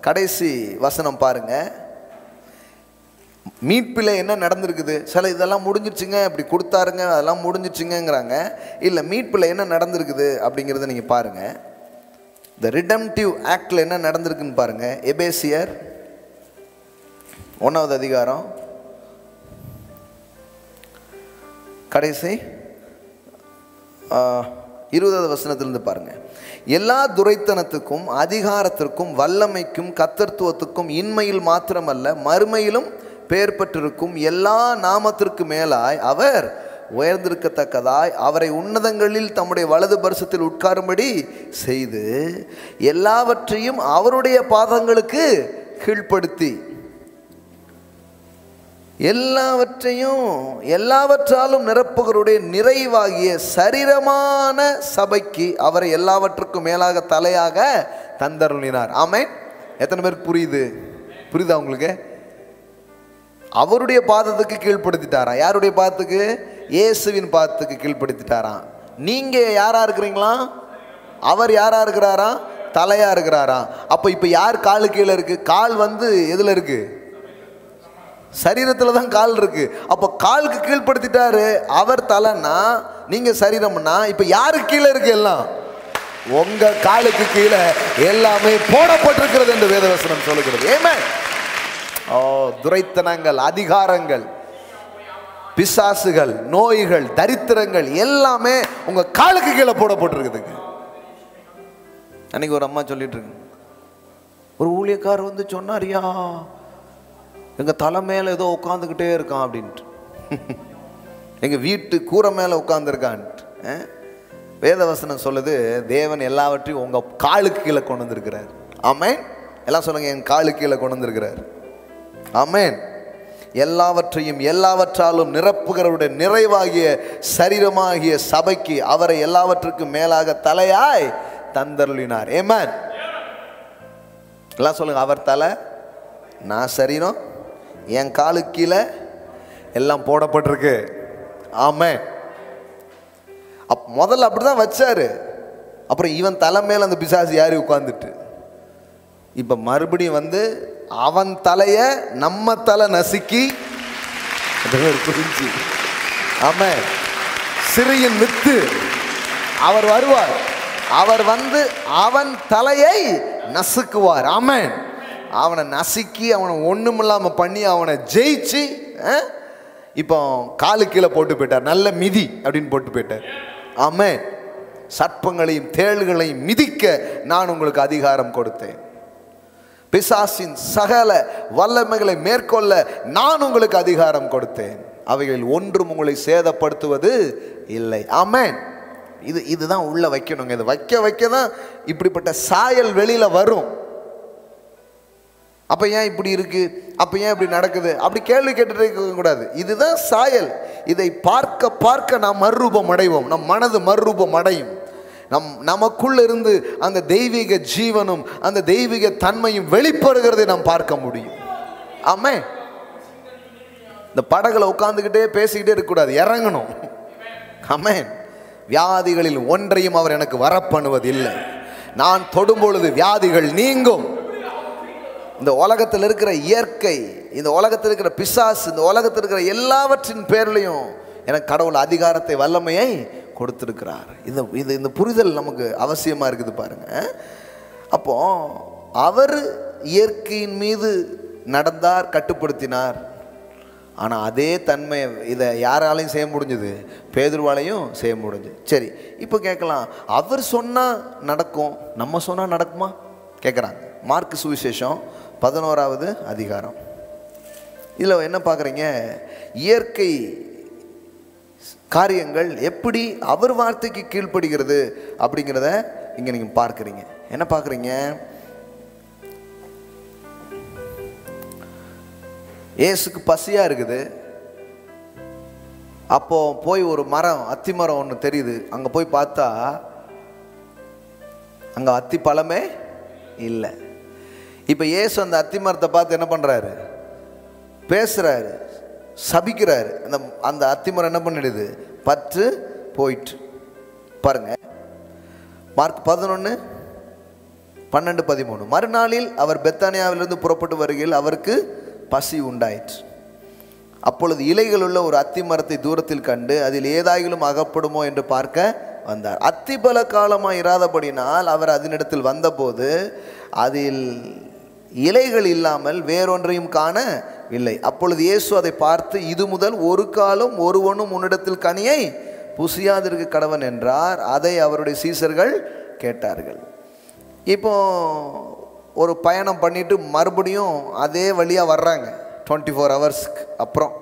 கடைசி வசனம் பாருங்க. மீட்பில் என்ன நடந்திருக்குது? சில இதெல்லாம் முடிஞ்சிருச்சுங்க, இப்படி கொடுத்தாருங்க, அதெல்லாம் முடிஞ்சிருச்சுங்கிறாங்க. இல்லை, மீட்பில் என்ன நடந்திருக்குது அப்படிங்கிறத நீங்கள் பாருங்க. இந்த ரிடம்டிவ் ஆக்டில் என்ன நடந்திருக்குன்னு பாருங்க. எபேசியர் 1வது அதிகாரம் கடைசி 20வது வசனத்திலிருந்து பாருங்க. எல்லா துரைத்தனத்துக்கும் அதிகாரத்திற்கும் வல்லமைக்கும் கர்த்தத்துவத்துக்கும் இன்மையில் மாத்திரமல்ல மறுமையிலும் பெயர் பெற்றிருக்கும் எல்லா நாமத்திற்கு மேலாய் அவர் உயர்ந்திருக்கத்தக்கதாய் அவரை உன்னதங்களில் தம்முடைய வலது பரிசத்தில் உட்காரும்படி செய்து எல்லாவற்றையும் அவருடைய பாதங்களுக்கு கீழ்ப்படுத்தி எல்லாவற்றாலும் நிரப்புகளுடைய நிறைவாகிய சரீரமான சபைக்கு அவரை எல்லாவற்றுக்கும் மேலாக தலையாக தந்தருளினார். ஆமென். எத்தனை பேருக்கு புரியுதா உங்களுக்கு? அவருடைய பாதத்துக்கு கீழ்ப்படுத்திட்டாராம். யாருடைய பாதத்துக்கு? இயேசுவின் பாதத்துக்கு கீழ்ப்படுத்திட்டாராம். நீங்க யாரா இருக்கிறீங்களா? அவர் யாரா இருக்கிறாரா? தலையா இருக்கிறாரா? அப்ப இப்ப யார் காலு கீழே இருக்கு? கால் வந்து எதுல இருக்கு? சரீரத்தில் தான் கால் இருக்கு. அப்போ காலுக்கு கீழ்ப்படுத்திட்டாரு. அவர் தலைன்னா நீங்க சரீரம்னா இப்ப யாருக்கு கீழே இருக்கு? எல்லாம் உங்க காலுக்கு கீழே எல்லாமே போடப்பட்டிருக்கிறது என்று வேதவசனம் சொல்லுகிறது. ஆமென். துரைத்தனங்கள், அதிகாரங்கள், பிசாசுகள், நோய்கள், தரித்திரங்கள் எல்லாமே உங்க காலுக்கு கீழே போடப்பட்டிருக்குதுங்க. அன்னைக்கு ஒரு அம்மா சொல்லிட்டு இருக்கு, ஒரு ஊழியக்காரர் வந்து சொன்னாரியா, எங்க தலை மேல ஏதோ உட்காந்துக்கிட்டே இருக்கான் அப்படின்ட்டு, எங்க வீட்டு கூரை மேல உட்காந்துருக்கான்ட்டு. வேதவசனம் சொல்லுது, தேவன் எல்லாவற்றையும் உங்க காலுக்கு கீழே கொண்டு வந்திருக்கிறார். ஆமென். எல்லாம் சொல்லுங்க, என் காலுக்கு கீழே கொண்டு வந்திருக்கிறார். ஆமென். எல்லாவற்றையும் எல்லாவற்றாலும் நிரப்புகிறவருடைய நிறைவாகிய சரீரமாகிய சபைக்கு அவரை எல்லாவற்றுக்கும் மேலாக தலையாய் தந்தருளினார். ஆமென். எல்லாம் சொல்லுங்க, அவர் தலை, நான் சரீரம், என் காலுக்கு கீழே எல்லாம் போடப்பட்டிருக்கு. ஆமென். முதல்ல அப்படிதான் வச்சாரு. அப்புறம் இவன் தலை மேல அந்த பிசாசு யாரி உட்கார்ந்துட்டு இப்ப மறுபடியும் வந்து அவன் தலைய நம்ம தலை நசுக்கி குறிஞ்சி. ஆமென். சிறியின் வித்து அவர் வருவார். அவர் வந்து அவன் தலையை நசுக்குவார். ஆமென். அவனை நசுக்கி அவனை ஒண்ணுமில்லாம பண்ணி அவனை ஜெயிச்சு இப்போ காலு கீழே போட்டு போயிட்டார். நல்ல மிதி அப்படின்னு போட்டு போயிட்டார். ஆமென். சர்ப்பங்களையும் தேள்களையும் மிதிக்க நான் உங்களுக்கு அதிகாரம் கொடுத்தேன். பிசாசின் சகல வல்லமைகளை மேற்கொள்ள நான் உங்களுக்கு அதிகாரம் கொடுத்தேன். அவைகளில் ஒன்றும் உங்களை சேதப்படுத்துவது இல்லை. ஆமென். இதுதான் உள்ள வைக்கணுங்க. இது வைக்க தான் இப்படிப்பட்ட சாயல் வெளியில வரும். அப்ப ஏன் இப்படி இருக்கு, அப்ப ஏன் இப்படி நடக்குது அப்படி கேள்வி கேட்டுட்டு இருக்க கூடாது. இதுதான் சாயல். இதை பார்க்க பார்க்க நாம் மறுரூபம் அடைவோம். நம் மனது மறுரூபம் அடையும். நமக்குள்ள இருந்து அந்த தெய்வீக ஜீவனும் அந்த தெய்வீக தன்மையும் வெளிப்படுகிறதை நாம் பார்க்க முடியும். ஆமென். இந்த படகுல உட்கார்ந்துக்கிட்டே பேசிக்கிட்டே இருக்கக்கூடாது, இறங்கணும். ஆமென். வியாதிகளில் ஒன்றையும் அவர் எனக்கு வரப்பண்ணுவதில்லை. நான் தொடும் பொழுது வியாதிகள் நீங்கும். இந்த உலகத்தில் இருக்கிற இயற்கை, இந்த உலகத்தில் இருக்கிற பிசாசு, இந்த உலகத்தில் இருக்கிற எல்லாவற்றின் பேர்லையும் எனக்கு கடவுள் அதிகாரத்தை வல்லமையை கொடுத்திருக்கிறார். இந்த புரிதல் நமக்கு அவசியமா இருக்குது பாருங்க. அப்போ அவர் இயற்கையின் மீது நடந்தார், கட்டுப்படுத்தினார். ஆனால் அதே தன்மை இதை யாராலையும் செய்ய முடிஞ்சது? பேதுருவாலையும் செய்ய முடிஞ்சது. சரி, இப்போ கேட்கலாம், அவர் சொன்னால் நடக்கும், நம்ம சொன்னால் நடக்குமா கேட்குறாங்க. மார்க்கு சுவிசேஷம் 11வது அதிகாரம். இதில் என்ன பார்க்குறீங்க? இயற்கை காரியங்கள் எப்படி அவர் வார்த்தைக்கு கீழ்ப்படுகிறது அப்படிங்கிறத இங்க நீங்க பார்க்குறீங்க. என்ன பார்க்குறீங்க? இயேசுக்கு பசியா இருக்குது. அப்போ போய் ஒரு மரம், அத்தி மரம் ஒன்று தெரியுது. அங்கே போய் பார்த்தா அங்கே அத்தி பழமே இல்லை. இப்போ இயேசு அந்த அத்தி மரத்தை பார்த்து என்ன பண்ணுறாரு? பேசுகிறாரு, சபிக்கிறாரு. அந்த அத்தி மரம் என்ன பண்ணிடுது? பற்று போயிட்டு. பாருங்க, மார்க் 11:12-13. மறுநாளில் அவர் பெத்தானியாவிலிருந்து புறப்பட்டு வருகையில் அவருக்கு பசி உண்டாயிற்று. அப்பொழுது இலைகள் உள்ள ஒரு அத்தி மரத்தை தூரத்தில் கண்டு அதில் ஏதாயிலும் அகப்படுமோ என்று பார்க்க வந்தார். அத்தி பல காலமாக இராதபடினால் அவர் அதனிடத்தில் வந்தபோது அதில் இலைகள் இல்லாமல் வேறொன்றையும் காணவில்லை. அப்பொழுது இயேசு அதை பார்த்து, இது முதல் ஒரு காலம் ஒருவனும் உன்னிடத்தில் கனியை புசியாதிருக்க கடவன் என்றார். அதை அவருடைய சீசர்கள் கேட்டார்கள். இப்போ ஒரு பயணம் பண்ணிட்டு மறுபடியும் அதே வழியாக வர்றாங்க. 24 ஹவர்ஸ்க்கு அப்புறம்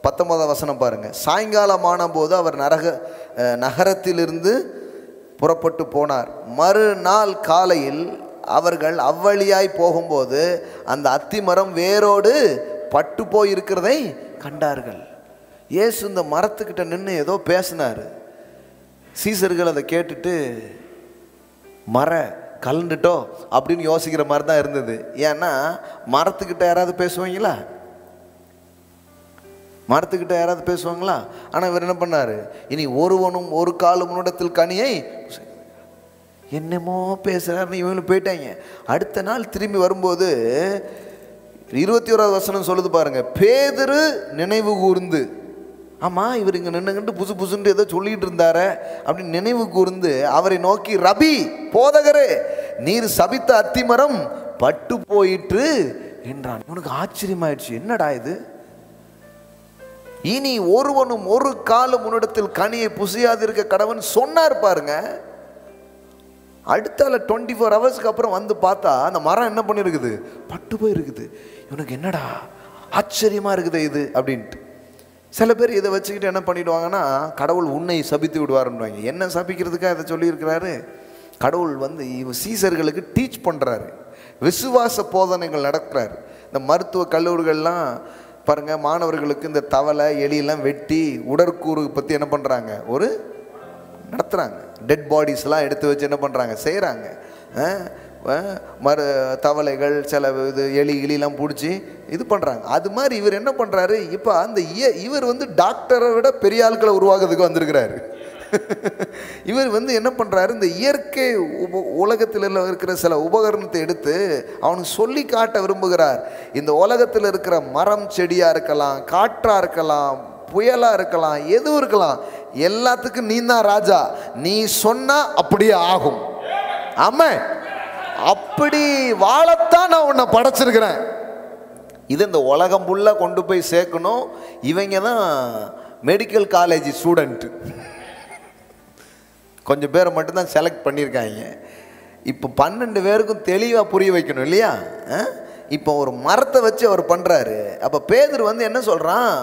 19ஆம் வசனம் பாருங்க. சாயங்காலமான போது அவர் நகரத்திலிருந்து புறப்பட்டு போனார். மறுநாள் காலையில் அவர்கள் அவ்வழியாய் போகும்போது அந்த அத்தி மரம் வேரோடு பட்டு போய் இருக்கிறதை கண்டார்கள். இயேசு இந்த மரத்துக்கிட்ட நின்று ஏதோ பேசினார். சீசர்கள் அதை கேட்டுட்டு மர கலண்டுட்டோ அப்படின்னு யோசிக்கிற மாதிரி தான் இருந்தது. ஏன்னா மரத்துக்கிட்ட யாராவது பேசுவாங்களா? மரத்துக்கிட்ட யாராவது பேசுவாங்களா? ஆனால் இவர் என்ன பண்ணார்? இனி ஒருவனும் ஒரு காலும் முன்னிடத்தில் கனியை என்னமோ பேசுகிறாருன்னு இவங்களும் போயிட்டாங்க. அடுத்த நாள் திரும்பி வரும்போது 21ஆவது வசனம் சொல்லுது பாருங்க. பேதுரு நினைவு கூர்ந்து, ஆமாம் இவர் இங்கே நின்றுக்கிட்டு புசு புசுன்ட்டு ஏதோ சொல்லிகிட்டு இருந்தார அப்படின்னு நினைவு கூர்ந்து அவரை நோக்கி, ரபி, போதகரே, நீர் சபித்த அத்திமரம் பட்டு போயிற்று என்றான். இவனுக்கு ஆச்சரியமாயிடுச்சு. என்னடா இது? இனி ஒருவனும் ஒரு காலம் உன்னிடத்தில் கனியை புசியாதிருக்க கடவன் சொன்னார் பாருங்க. அடுத்தால 24 ஹவர்ஸ்க்கு அப்புறம் வந்து பார்த்தா அந்த மரம் என்ன பண்ணிருக்குது? பட்டு போயிருக்குது. இவனுக்கு என்னடா ஆச்சரியமா இருக்குது இது அப்படின்ட்டு. சில பேர் இதை வச்சுக்கிட்டு என்ன பண்ணிடுவாங்கன்னா, கடவுள் உன்னை சபித்து விடுவாருன்னுவாங்க. என்ன சபிக்கிறதுக்காக இதை சொல்லியிருக்கிறாரு? கடவுள் வந்து சீசர்களுக்கு டீச் பண்ணுறாரு, விசுவாச போதனைகள் நடக்கிறாரு. இந்த மருத்துவ கல்லூரிகள்லாம் பாருங்கள், மாணவர்களுக்கு இந்த தவளை எலியெல்லாம் வெட்டி உடற்கூறு பற்றி என்ன பண்ணுறாங்க? ஒரு நடத்துகிறாங்க. டெட் பாடிஸ்லாம் எடுத்து வச்சு என்ன பண்ணுறாங்க? செய்கிறாங்க. தவளைகள் சில இது எலிலாம் பிடிச்சி இது பண்ணுறாங்க. அது மாதிரி இவர் என்ன பண்ணுறாரு? இப்போ அந்த இவர் வந்து டாக்டரை விட பெரிய ஆட்களை உருவாக்குறதுக்கு வந்திருக்கிறாரு. இவர் வந்து என்ன பண்ணுறாரு? இந்த இயற்கை உலகத்தில் இருக்கிற சில உபகரணத்தை எடுத்து அவனுக்கு சொல்லி காட்ட விரும்புகிறார். இந்த உலகத்தில் இருக்கிற மரம் செடியாக இருக்கலாம், காற்றாக இருக்கலாம், புயலாக இருக்கலாம், எதுவும் இருக்கலாம், எல்லாத்துக்கும் நீ தான் ராஜா. நீ சொன்னா அப்படியே ஆகும். ஆமாம், அப்படி வாழத்தான் நான் உன்னை படைச்சிருக்கிறேன். இது இந்த உலகம் ஃபுல்லாக கொண்டு போய் சேர்க்கணும். இவங்க தான் மெடிக்கல் காலேஜ் ஸ்டூடெண்ட்டு. கொஞ்சம் பேரை மட்டும்தான் செலக்ட் பண்ணியிருக்காங்க. இப்போ 12 பேருக்கும் தெளிவாக புரிய வைக்கணும் இல்லையா? இப்போ ஒரு மரத்தை வச்சு அவர் பண்ணுறாரு. அப்போ பேதுரு வந்து என்ன சொல்கிறான்?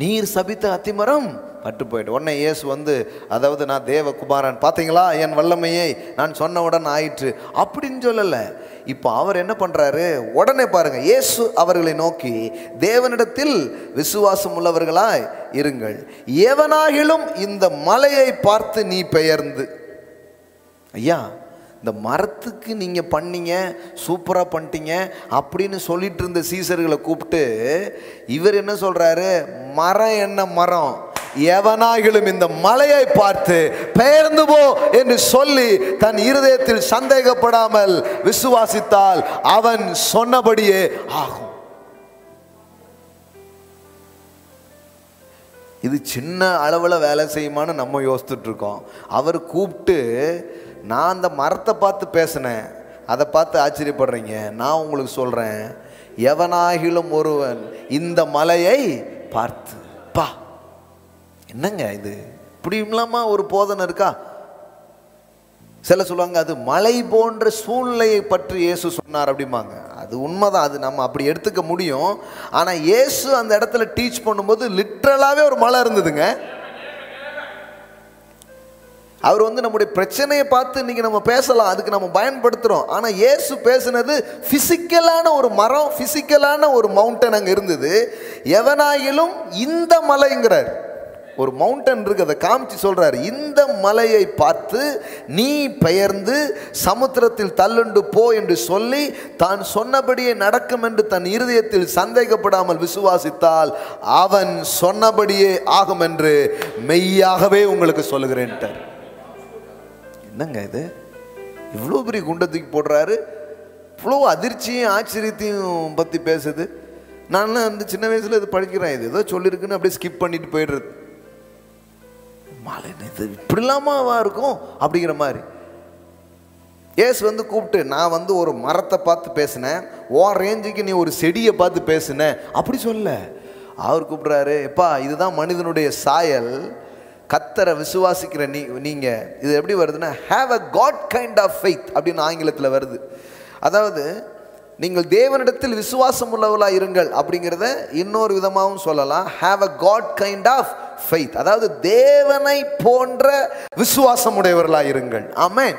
நீர் சபித்த அத்திமரம் பட்டு போயிட்டு. உடனே இயேசு வந்து, அதாவது நான் தேவகுமாரன், பார்த்தீங்களா என் வல்லமையை நான் சொன்னவுடன் ஆயிற்று அப்படின்னு சொல்லலை. இப்போ அவர் என்ன பண்ணுறாரு? உடனே பாருங்க, இயேசு அவர்களை நோக்கி, தேவனிடத்தில் விசுவாசம் உள்ளவர்களாய் இருங்கள். எவனாகிலும் இந்த மலையை பார்த்து நீ பெயர்ந்து, ஐயா இந்த மரத்துக்கு நீங்கள் பண்ணீங்க, சூப்பராக பண்ணிட்டீங்க அப்படின்னு சொல்லிட்டு இருந்த சீசர்களை கூப்பிட்டு இவர் என்ன சொல்கிறாரு? மரம் என்ன மரம்? எவனாகிலும் இந்த மலையை பார்த்து பெயர்ந்து போ என்று சொல்லி தன் இருதயத்தில் சந்தேகப்படாமல் விசுவாசித்தால் அவன் சொன்னபடியே ஆகும். இது சின்ன அளவில் வேலை செய்யுமான்னு நம்ம யோசிச்சுட்டு இருக்கோம். அவர் கூப்பிட்டு, நான் அந்த மரத்தை பார்த்து பேசினேன், அதை பார்த்து ஆச்சரியப்படுறீங்க. நான் உங்களுக்கு சொல்கிறேன், எவனாகிலும் ஒருவன் இந்த மலையை பார்த்து, பா என்னங்க இது, இப்படி இல்லாம ஒரு போதனை இருக்கா? சில சொல்லுவாங்க அது மலை போன்ற சூழ்நிலையை பற்றி இயேசு சொன்னார் அப்படிம்பாங்க. அது உண்மைதான், அது நம்ம அப்படி எடுத்துக்க முடியும். ஆனால் இயேசு அந்த இடத்துல டீச் பண்ணும்போது லிட்ரலாகவே ஒரு மலை இருந்ததுங்க. அவர் வந்து நம்முடைய பிரச்சனையை பார்த்து இன்னைக்கு நம்ம பேசலாம், அதுக்கு நம்ம பயன்படுத்துகிறோம். ஆனால் இயேசு பேசுனது ஃபிசிக்கலான ஒரு மரம், ஃபிசிக்கலான ஒரு மவுண்டன் அங்கே இருந்தது. எவனாயிலும் இந்த மலைங்கிறார், ஒரு மவுண்டன் இருக்கு, அதை காமிச்சு சொல்றாரு, இந்த மலையை பார்த்து நீ பெயர்ந்து சமுத்திரத்தில் தள்ளுண்டு போ என்று சொல்லி தான் சொன்னபடியே நடக்கும் என்று தன் இருதயத்தில் சந்தேகப்படாமல் விசுவாசித்தால் அவன் சொன்னபடியே ஆகும் என்று மெய்யாகவே உங்களுக்கு சொல்லுகிறேன். என்னங்க இது, இவ்வளோ பெரிய குண்டத்துக்கு போடுறாரு, இவ்வளோ அதிர்ச்சியும் ஆச்சரியத்தையும் பற்றி பேசுது. நான் வந்து சின்ன வயசில் இது படிக்கிறேன், இது ஏதோ சொல்லியிருக்குன்னு அப்படியே ஸ்கிப் பண்ணிட்டு போயிடுறது. மலை இது இப்படிலாமாவா இருக்கும் அப்படிங்கிற மாதிரி. ஏசு வந்து கூப்பிட்டு, நான் வந்து ஒரு மரத்தை பார்த்து பேசினேன், உன் ரேஞ்சுக்கு நீ ஒரு செடியை பார்த்து பேசின அப்படி சொல்ல. அவர் கூப்பிட்றாரு, எப்பா இதுதான் மனிதனுடைய சாயல், கர்த்தரை விசுவாசிக்கிற நீங்கள் இது எப்படி வருதுன்னா have a God kind of faith அப்படின்னு ஆங்கிலத்தில் வருது. அதாவது நீங்கள் தேவனிடத்தில் விசுவாசம் உள்ளவர்களாக இருங்கள் அப்படிங்கிறத இன்னொரு விதமாகவும் சொல்லலாம், have a God kind of faith, அதாவது தேவனை போன்ற விசுவாசம் உடையவர்களாக இருங்கள். ஆமென்.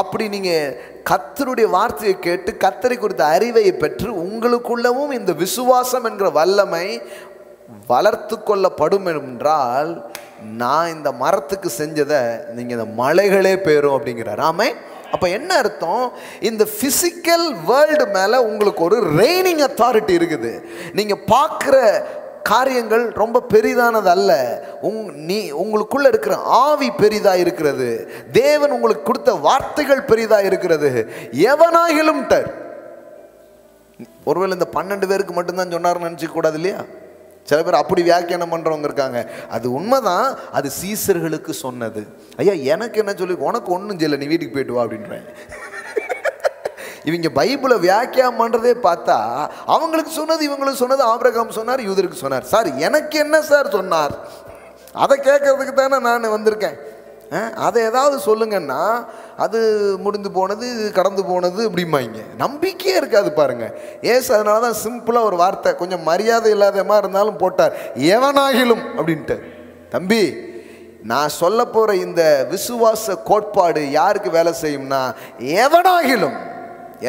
அப்படி நீங்கள் கர்த்தருடைய வார்த்தையை கேட்டு கர்த்தரை குறித்த அறிவை பெற்று உங்களுக்குள்ளவும் இந்த விசுவாசம் என்கிற வல்லமை வளர்த்து கொள்ளப்படும் என்றால், நான் இந்த மரத்துக்கு செஞ்சதை நீங்கள் இந்த மலைகளே பேரும் அப்படிங்கிறார். ஆமென். அப்போ என்ன அர்த்தம், இந்த ஃபிசிக்கல் வேர்ல்டு மேலே உங்களுக்கு ஒரு ரெய்னிங் அத்தாரிட்டி இருக்குது. நீங்கள் பார்க்குற காரியங்கள் ரொம்ப பெரிதானது அல்ல, உங்களுக்குள்ள இருக்கிற ஆவி பெரிதாக இருக்கிறது, தேவன் உங்களுக்கு கொடுத்த வார்த்தைகள் பெரிதாக இருக்கிறது. எவனாகிலும் ஒருவேளை இந்த 12 பேருக்கு மட்டும்தான் சொன்னார்னு நினச்சிக்க கூடாது இல்லையா? சில பேர் அப்படி வியாக்கியானம் பண்ணுறவங்க இருக்காங்க. அது உண்மைதான், அது சீசர்களுக்கு சொன்னது. ஐயா எனக்கு என்ன சொல்லி, உனக்கு ஒன்றும் செய்யலை, நீ வீட்டுக்கு போயிட்டு வா அப்படின்றேன். இவங்க பைபிளை வியாக்கியானம் பண்ணுறதே பார்த்தா அவங்களுக்கு சொன்னது இவங்களுக்கு சொன்னது, ஆபிரகாம் சொன்னார், யூதருக்கு சொன்னார். சார் எனக்கு என்ன சார் சொன்னார், அதை கேட்கறதுக்கு தானே நான் வந்திருக்கேன். அதை ஏதாவது சொல்லுங்கன்னா அது முடிந்து போனது, கடந்து போனது அப்படிம்பாங்க. நம்பிக்கையே இருக்காது பாருங்க. ஏசு அதனால தான் சிம்பிளாக ஒரு வார்த்தை, கொஞ்சம் மரியாதை இல்லாத மாதிரி இருந்தாலும் போட்டார், எவனாகிலும் அப்படின்ட்டு. தம்பி, நான் சொல்ல போகிற இந்த விசுவாச கோட்பாடு யாருக்கு வேலை செய்யும்னா, எவனாகிலும்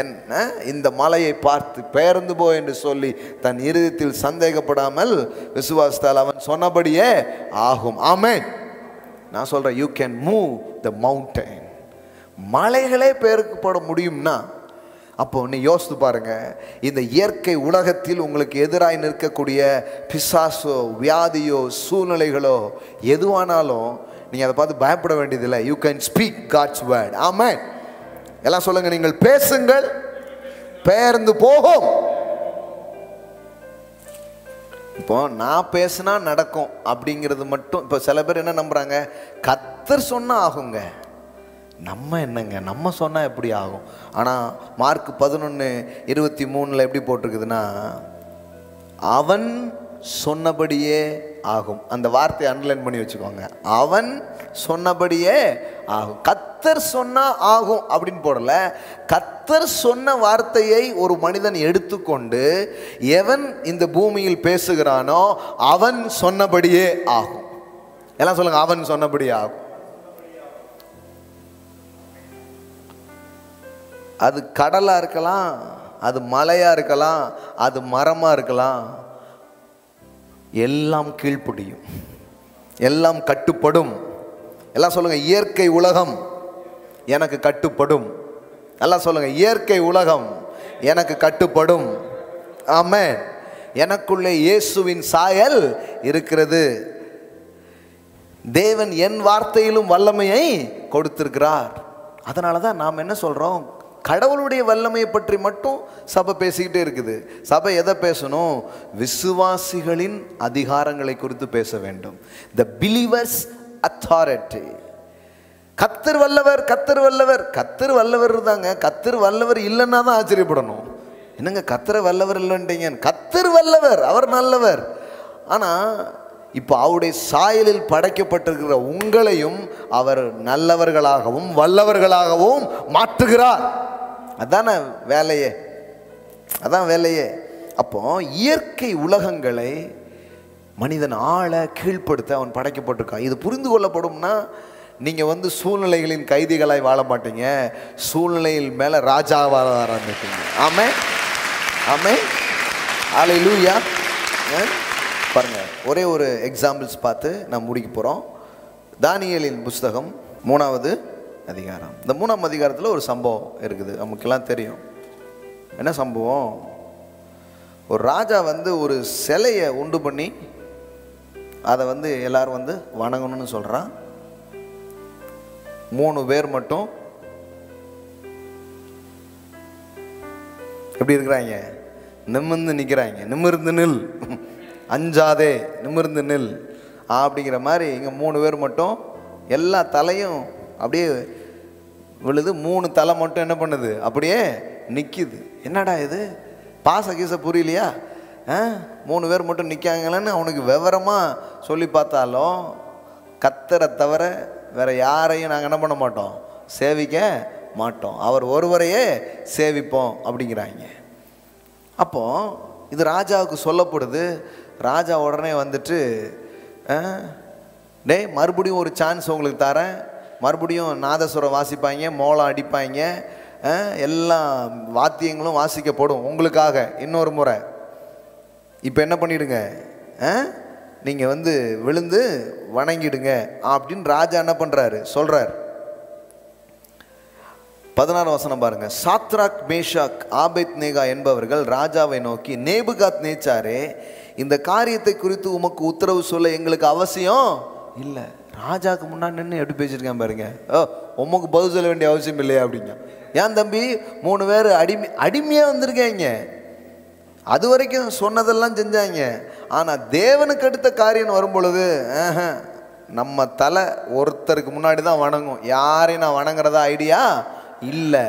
என்ன இந்த மலையை பார்த்து பெயர்ந்து போ என்று சொல்லி தன் இருதயத்தில் சந்தேகப்படாமல் விசுவாசித்தால் அவன் சொன்னபடியே ஆகும். ஆமென். நான் சொல்கிறேன், you can move the mountain. மலைகளே பெயர்க்கப்பட முடியும்னா அப்போ நீ யோசித்து பாருங்க, இந்த இயற்கை உலகத்தில் உங்களுக்கு எதிராக நிற்கக்கூடிய பிசாசோ வியாதியோ சூழ்நிலைகளோ எதுவானாலும் நீங்கள் அதை பார்த்து பயப்பட வேண்டியதில்லை. You can speak God's word. Amen. எல்லாம் சொல்லுங்க, நீங்கள் பேசுங்கள், பெயர்ந்து போகும். இப்போ நான் பேசினா நடக்கும் அப்படிங்கிறது மட்டும். இப்போ சில பேர் என்ன நம்புறாங்க, கர்த்தர் சொன்னா ஆகுங்க, நம்ம என்னங்க நம்ம சொன்னா எப்படி ஆகும்? ஆனால் மார்க் 11:23 எப்படி போட்டிருக்குதுன்னா, அவன் சொன்னபடியே ஆகும். அந்த வார்த்தையை அண்டர்லைன் பண்ணி வச்சுக்கோங்க, அவன் சொன்னபடியே ஆகும். கர்த்தர் சொன்னா ஆகும் அப்படின்னு போடல, கர்த்தர் சொன்ன வார்த்தையை ஒரு மனிதன் எடுத்துக்கொண்டு எவன் இந்த பூமியில் பேசுகிறானோ அவன் சொன்னபடியே ஆகும். எல்லாம் சொல்லுங்க, அவன் சொன்னபடியே ஆகும். அது கடலா இருக்கலாம், அது மலையா இருக்கலாம், அது மரமா இருக்கலாம், எல்லாம் கீழ்ப்படியும், எல்லாம் கட்டுப்படும். எல்லாம் சொல்லுங்க, இயற்கை உலகம் எனக்கு கட்டுப்படும். எல்லாம் சொல்லுங்க, இயற்கை உலகம் எனக்கு கட்டுப்படும். ஆமென். எனக்குள்ளே இயேசுவின் சாயல் இருக்கிறது. தேவன் என் வார்த்தையிலும் வல்லமையை கொடுத்திருக்கிறார். அதனால தான் நாம் என்ன சொல்றோம், கடவுளுடைய வல்லமையை பற்றி மட்டும் சபை பேசிக்கிட்டே இருக்குது. சபை எதை பேசணும்? விசுவாசிகளின் அதிகாரங்களை குறித்து பேச வேண்டும். த பிலீவர்ஸ் அத்தாரிட்டி. கர்த்தர் வல்லவர், கர்த்தர் வல்லவர், கர்த்தர் வல்லவர் தாங்க. கர்த்தர் வல்லவர் இல்லைன்னா தான் ஆச்சரியப்படணும். என்னங்க கர்த்தர் வல்லவர் இல்லைன்றீங்க? கர்த்தர் வல்லவர், அவர் நல்லவர். ஆனால் இப்போ அவருடைய சாயலில் படைக்கப்பட்டிருக்கிற உங்களையும் அவர் நல்லவர்களாகவும் வல்லவர்களாகவும் மாற்றுகிறார். அதான வேலையே, அதான் வேலையே. அப்போ இயற்கை உலகங்களை மனிதன் ஆள கீழ்ப்படுத்த அவன் படைக்கப்பட்டிருக்கான். இது புரிந்து கொள்ளப்படும்னா நீங்கள் வந்து சூழ்நிலைகளின் கைதிகளாய் வாழ மாட்டீங்க, சூழ்நிலையில் மேலே ராஜாவாக ஆரம்பிப்பீங்க. ஆமே ஆமே அல்லேலூயா. பாருங்க, ஒரே ஒரு எக்ஸாம்பிள்ஸ் பார்த்து நான் முடிக்க போகிறோம். தானியேலின் புஸ்தகம் 3வது அதிகாரம். இந்த 3ஆம் அதிகாரத்தில் ஒரு சம்பவம் இருக்குது, நமக்கெல்லாம் தெரியும். என்ன சம்பவம்? ஒரு ராஜா வந்து ஒரு சிலையை உண்டு பண்ணி அதை வந்து எல்லாரும் வந்து வணங்கணும்னு சொல்கிறான். 3 பேர் மட்டும் எப்படி இருக்கிறாங்க? நிமிர்ந்து நிற்கிறாங்க. நிமிர்ந்து நில், அஞ்சாதே, நிமிர்ந்து நில் அப்படிங்கிற மாதிரி. இங்கே 3 பேர் மட்டும் எல்லா தலையும் அப்படியே விழுது, 3 தலை மட்டும் என்ன பண்ணுது? அப்படியே நிற்கிது. என்னடா இது, பாச கீச புரியலையா? 3 பேர் மட்டும் நிற்காங்களேன்னு அவனுக்கு விவரமாக சொல்லி பார்த்தாலும் கத்தரை தவிர வேற யாரையும் நாங்கள் என்ன பண்ண மாட்டோம், சேவிக்க மாட்டோம், அவர் ஒருவரையே சேவிப்போம் அப்படிங்கிறாங்க. அப்போ இது ராஜாவுக்கு சொல்லப்படுது. ராஜா உடனே வந்துட்டு, டே மறுபடியும் ஒரு சான்ஸ் உங்களுக்கு தரேன், மறுபடியும் நாதஸ்வரம் வாசிப்பாங்க, மோளம் அடிப்பாங்க, எல்லா வாத்தியங்களும் வாசிக்கப்படும் உங்களுக்காக இன்னொரு முறை. இப்போ என்ன பண்ணிடுங்க, நீங்கள் வந்து விழுந்து வணங்கிடுங்க அப்படின்னு ராஜா என்ன பண்ணுறாரு, சொல்கிறார். 16 வசனம் பாருங்க. சாத்ராக், மேஷாக், ஆபேத்நேகோ என்பவர்கள் ராஜாவை நோக்கி, நேபுகாத் நேச்சாரே, இந்த காரியத்தை குறித்து உமக்கு உத்தரவு சொல்ல எங்களுக்கு அவசியம் இல்லை. ராஜாவுக்கு முன்னாடி நின்று எப்படி பேசியிருக்கேன் பாருங்க. உமக்கு பதில் சொல்ல வேண்டிய அவசியம் இல்லையா அப்படிங்க. ஏன் தம்பி, 3 பேர் அடிமையாக வந்திருக்கீங்க, அது வரைக்கும் சொன்னதெல்லாம் செஞ்சாங்க. ஆனால் தேவனுக்கு அடுத்த காரியம் வரும் பொழுது நம்ம தலை ஒருத்தருக்கு முன்னாடி தான் வணங்கும், யாரையும் நான் வணங்குறதா ஐடியா இல்லை.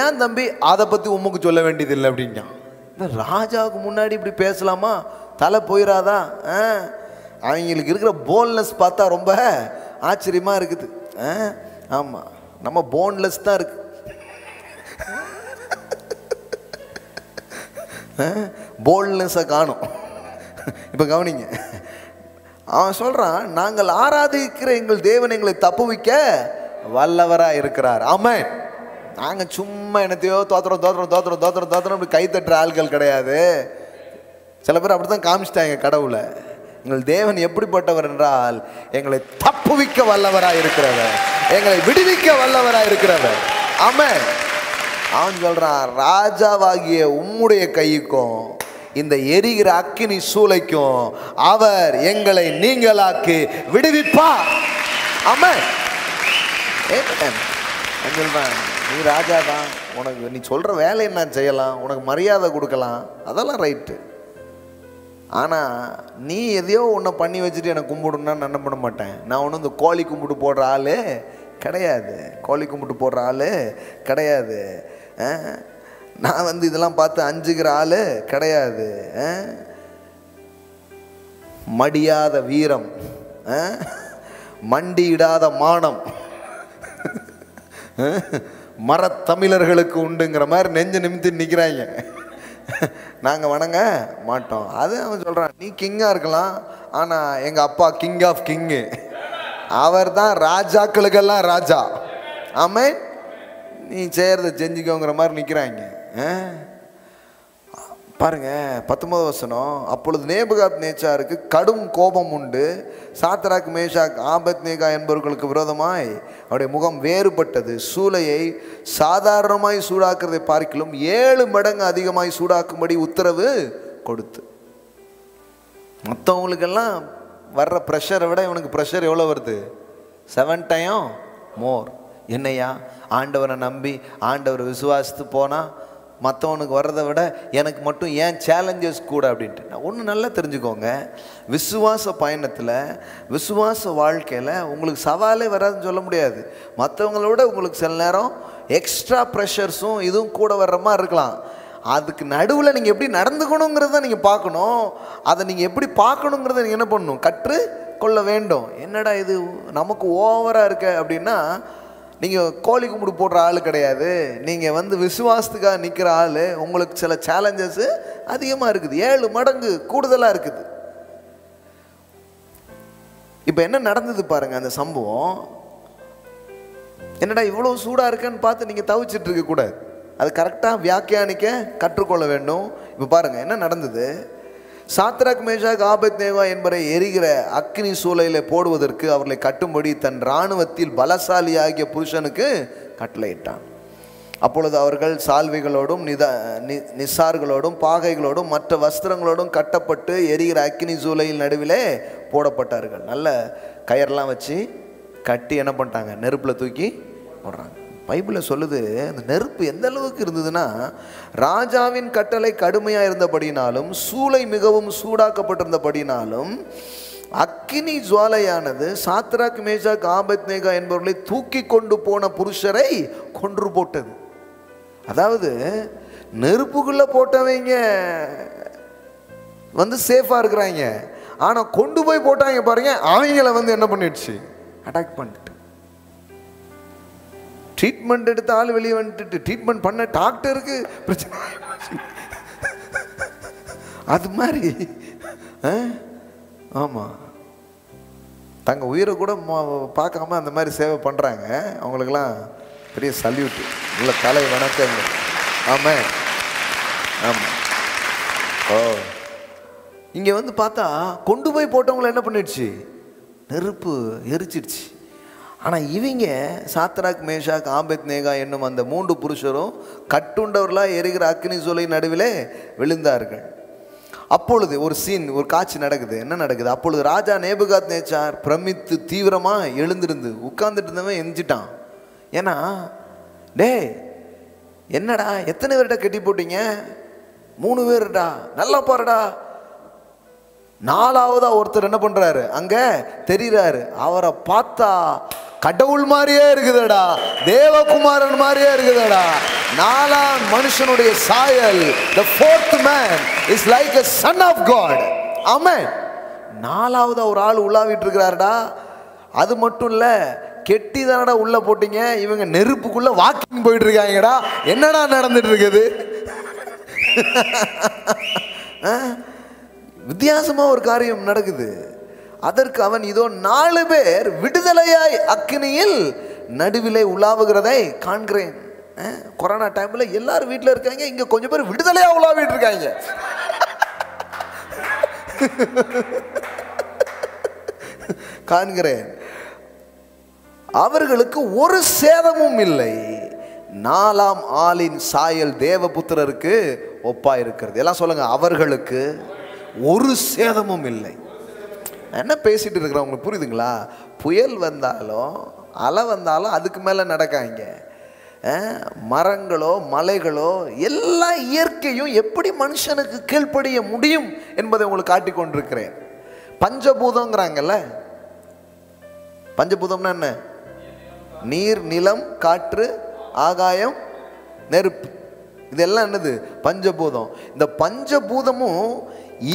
ஏன் தம்பி அதை பற்றி உமக்கு சொல்ல வேண்டியது இல்லை அப்படின்னா. இந்த ராஜாவுக்கு முன்னாடி இப்படி பேசலாமா? தலை போயிடாதா? அவங்களுக்கு இருக்கிற போன்லெஸ் பார்த்தா ரொம்ப ஆச்சரியமாக இருக்குது. ஆமாம், நம்ம போன்லெஸ் தான் இருக்கு, போல்ட்னஸை காணும். இப்போ கவனிங்க, அவன் சொல்கிறான், நாங்கள் ஆராதிக்கிற எங்கள் தேவன் எங்களை தப்புவிக்க வல்லவராக இருக்கிறார். ஆமென். நாங்கள் சும்மா என்னத்தையோ தோத்திரம் தோத்திரம் தோத்திரம் தோத்திரம் தோத்திரம் அப்படி கை தட்டுற ஆள்கள் கிடையாது. சில பேர் அப்படி தான் காமிச்சிட்டாங்க கடவுளை. எங்கள் தேவன் எப்படிப்பட்டவர் என்றால், எங்களை தப்புவிக்க வல்லவராக இருக்கிறவர், எங்களை விடுவிக்க வல்லவராக இருக்கிறவர். ஆமென். அவன் சொல்றான், ராஜாவாகிய உம்முடைய கைக்கும் இந்த எரிகிற அக்கினி சூளைக்கும் அவர் எங்களை நீங்களாக்கி விடுவிப்பார். ஆமென். சொல்றான், நீ ராஜா தான், உனக்கு நீ சொல்ற வேலையை நான் செய்யலாம், உனக்கு மரியாதை கொடுக்கலாம், அதெல்லாம் ரைட்டு. ஆனால் நீ எதையோ ஒன்றை பண்ணி வச்சுட்டு எனக்கு கும்பிடுன்னா நான் என்ன பண்ண மாட்டேன். நான் ஒன்றும் இந்த கோழி கும்பிட்டு போடுற ஆள் கிடையாது, கோழி கும்பிட்டு போடுற ஆள் கிடையாது. நான் வந்து இதெல்லாம் பார்த்து அஞ்சுகிற ஆள் கிடையாது. மடியாத வீரம், மண்டியிடாத மானம் மரத்தமிழர்களுக்கு உண்டுங்கிற மாதிரி நெஞ்சு நிமித்தி நிற்கிறாங்க. நாங்கள் வணங்க மாட்டோம். அது அவன் சொல்கிறான், நீ கிங்காக இருக்கலாம், ஆனால் எங்கள் அப்பா கிங் ஆஃப் கிங்கு, அவர் தான் ராஜாக்களுக்கெல்லாம் ராஜா. ஆமென். நீ செய்கிறத செஞ்சுக்கோங்கிற மாதிரி நிற்கிறாங்க. பாருங்க 19 வசனம். அப்பொழுது நேபுகாத் நேச்சாருக்கு கடும் கோபம் உண்டு. சாத்ராக், மேஷாக், ஆபேத்நேகோ என்பவர்களுக்கு விரோதமாய் அவருடைய முகம் வேறுபட்டது. சூளையை சாதாரணமாய் சூடாக்குறதை பார்க்கிலும் 7 மடங்கு அதிகமாய் சூடாக்கும்படி உத்தரவு கொடுத்து. மற்றவங்களுக்கெல்லாம் வர்ற ப்ரெஷரை விட இவனுக்கு ப்ரெஷர் எவ்வளோ வருது? 7 டைம் மோர். என்னையா, ஆண்டவரை நம்பி ஆண்டவரை விசுவாசித்து போனால் மற்றவனுக்கு வர்றதை விட எனக்கு மட்டும் ஏன் சேலஞ்சஸ் கூட அப்படின்ட்டு. நான் ஒன்று நல்லா தெரிஞ்சுக்கோங்க, விசுவாச பயணத்தில், விசுவாச வாழ்க்கையில் உங்களுக்கு சவாலே வராதுன்னு சொல்ல முடியாது. மற்றவங்களோட உங்களுக்கு சில நேரம் எக்ஸ்ட்ரா ப்ரெஷர்ஸும் இதுவும் கூட வர்ற மாதிரி இருக்கலாம். அதுக்கு நடுவில் நீங்கள் எப்படி நடந்துக்கணுங்கிறத நீங்கள் பார்க்கணும். அதை நீங்கள் எப்படி பார்க்கணுங்கிறத நீங்கள் என்ன பண்ணணும், கற்று கொள்ள வேண்டும். என்னடா இது நமக்கு ஓவராக இருக்க அப்படின்னா, நீங்கள் கோழி கும்பிடு போடுற ஆள் கிடையாது, நீங்கள் வந்து விசுவாசத்துக்காக நிற்கிற ஆள். உங்களுக்கு சில சேலஞ்சஸ் அதிகமாக இருக்குது, 7 மடங்கு கூடுதலாக இருக்குது. இப்போ என்ன நடந்தது பாருங்க அந்த சம்பவம். என்னடா இவ்வளோ சூடாக இருக்கேன்னு பார்த்து நீங்கள் தவிச்சிட்டு இருக்க கூடாது, அது கரெக்டாக வியாக்கியானிக்க கற்றுக்கொள்ள வேண்டும். இப்போ பாருங்க என்ன நடந்தது. சாத்ராக் மேஷாக் ஆபேத்நேகோ என்பவரை எரிகிற அக்னி சூளையில் போடுவதற்கு அவர்களை கட்டும்படி தன் இராணுவத்தில் பலசாலியாகிய புருஷனுக்கு கட்டளையிட்டான். அப்பொழுது அவர்கள் சால்வைகளோடும் நிசார்களோடும் பாகைகளோடும் மற்ற வஸ்திரங்களோடும் கட்டப்பட்டு எரிகிற அக்கினி சூளையில் நடுவிலே போடப்பட்டார்கள். நல்ல கயர்லாம் வச்சு கட்டி என்ன பண்ணிட்டாங்க, நெருப்பில் தூக்கி போடுறாங்க. பைபிளில் சொல்லுது, அந்த நெருப்பு எந்த அளவுக்கு இருந்ததுன்னா, ராஜாவின் கட்டளை கடுமையாக இருந்தபடினாலும் சூளை மிகவும் சூடாக்கப்பட்டிருந்தபடினாலும் அக்கினி ஜுவாலையானது சாத்ராக் மேஷாக் ஆபேத்நேகோ என்பவர்களை தூக்கி கொண்டு போன புருஷரை கொன்று போட்டது. அதாவது நெருப்புக்குள்ளே போட்டவங்க வந்து சேஃபாக இருக்கிறாங்க, ஆனால் கொண்டு போய் போட்டாங்க பாருங்க, அவங்கள வந்து என்ன பண்ணிடுச்சு, அட்டாக் பண்ணிட்டு. ட்ரீட்மெண்ட் எடுத்த ஆள் வெளியே வந்துட்டு ட்ரீட்மெண்ட் பண்ண டாக்டருக்கு பிரச்சனை அது மாதிரி. ஆமாம், தங்க உயிரை கூட பார்க்காம அந்த மாதிரி சேவை பண்ணுறாங்க. அவங்களுக்கெல்லாம் பெரிய சல்யூட், உள்ள தலை வணக்கம். ஆமாம் ஆமாம். ஓ, இங்கே வந்து பார்த்தா கொண்டு போய் போட்டவங்களை என்ன பண்ணிடுச்சு, நெருப்பு எரிச்சிடுச்சு. ஆனால் இவங்க சாத்ராக் மேஷாக் ஆபேத்நேகோ என்னும் அந்த 3 புருஷரும் கட்டுண்டவர்களாக எரிகிற அக்னி சூளை நடுவிலே விழுந்தார்கள். அப்பொழுது ஒரு சீன், ஒரு காட்சி நடக்குது. என்ன நடக்குது? அப்பொழுது ராஜா நேபுகாத்நேச்சார் பிரமித்து தீவிரமாக எழுந்திருந்து உட்கார்ந்துட்டு இருந்தவன் எஞ்சிட்டான். ஏன்னா, டே என்னடா எத்தனை பேர்டா கட்டி போட்டீங்க? 3 பேருடா, நல்லா பாருடா. 4ஆவதா ஒருத்தர் என்ன பண்றாரு, அங்க தெரிகிறாரு. அவரை பார்த்தா கடவுள் மாதிரியே இருக்குதடா, தேவகுமாரன் மாதிரியே இருக்குதடா. 4ஆம் மனுஷனுடைய சாயல், the 4th man is like a son of God. ஆமென். 4ஆவதா ஒரு ஆள் உள்ளாவிட்டு இருக்கிறாருடா. அது மட்டும் இல்ல, கெட்டி தானடா உள்ள போட்டீங்க, இவங்க நெருப்புக்குள்ள வாக்கிங் போயிட்டு இருக்காங்கடா. என்னடா நடந்துட்டு இருக்குது? வித்தியாசமா ஒரு காரியம் நடக்குது. அதற்கு அவன், இதோ 4 பேர் விடுதலையாய் அக்கினியில் நடுவிலே உலாவுகிறதை காண்கிறேன். கொரோனா டைம்ல எல்லாரும் வீட்டில் இருக்காங்க, இங்க கொஞ்சம் பேர் விடுதலையா உலாவிட்டு இருக்காங்க. காண்கிறேன். அவர்களுக்கு ஒரு சேதமும் இல்லை. 4ஆம் ஆளின் சாயல் தேவபுத்திரருக்கு ஒப்பா இருக்கிறது. எல்லாம் சொல்லுங்க, அவர்களுக்கு ஒரு சேதமும் இல்லை. என்ன பேசிட்டு இருக்கிறேன், உங்களுக்கு புரியுதுங்களா? புயல் வந்தாலும் அலை வந்தாலும் அதுக்கு மேலே நடக்காங்க. மரங்களோ மலைகளோ எல்லா இயற்கையும் எப்படி மனுஷனுக்கு கீழ்ப்படிய முடியும் என்பதை உங்களுக்கு காட்டி கொண்டிருக்கிறேன். பஞ்சபூதங்கிறாங்கல்ல, பஞ்சபூதம்னா என்ன? நீர், நிலம், காற்று, ஆகாயம், நெருப்பு. இதெல்லாம் என்னது? பஞ்சபூதம். இந்த பஞ்சபூதமும்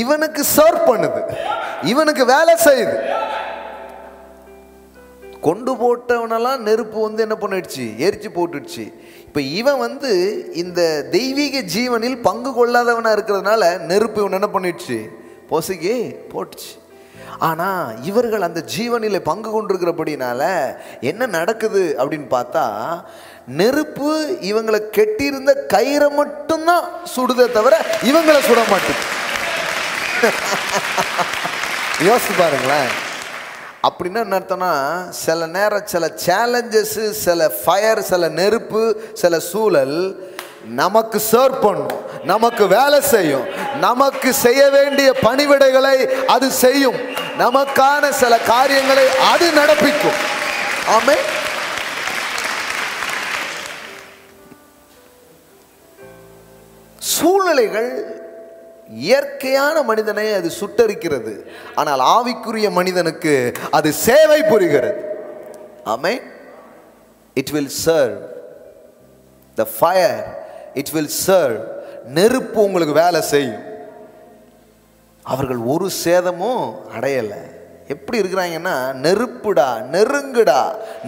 இவனுக்கு சர்வ் பண்ணுது, இவனுக்கு வேலை செய்யுது. கொண்டு போட்டவனெல்லாம் நெருப்பு வந்து என்ன பண்ணிடுச்சு, எரிச்சு போட்டுடுச்சு. இப்போ இவன் வந்து இந்த தெய்வீக ஜீவனில் பங்கு கொள்ளாதவனா இருக்கிறதுனால நெருப்பு இவன் என்ன பண்ணிடுச்சு, பொசுகி போட்டுச்சு. ஆனால் இவர்கள் அந்த ஜீவனில் பங்கு கொண்டிருக்கிறபடினால என்ன நடக்குது அப்படின்னு பார்த்தா, நெருப்பு இவங்களை கெட்டியிருந்த கயிறை மட்டும்தான் சுடுதே தவிர இவங்களை சுட மாட்டுது. யோசிச்சு பாருங்களேன். அப்படின்னா என்ன அர்த்தம்னா, சில நேரம் சில சேலஞ்சஸ், சில ஃபயர், சில நெருப்பு, சில சூழல் நமக்கு சர்வ் பண்ணும், நமக்கு வேலை செய்யும், நமக்கு செய்ய வேண்டிய பணிவிடைகளை அது செய்யும், நமக்கான சில காரியங்களை அது நடப்பிக்கும். ஆமென். சூழ்நிலைகள் இயற்கையான மனிதனை அது சுட்டரிக்கிறது, ஆனால் ஆவிக்குரிய மனிதனுக்கு அது சேவை புரிகிறது. ஆமென். It will serve. The fire, it will serve. நெருப்பு உங்களுக்கு வேலை செய்யும். அவர்கள் ஒரு சேதமும் அடையலை. எப்படி இருக்கிறாங்கன்னா, நெருப்புடா, நெருங்குடா,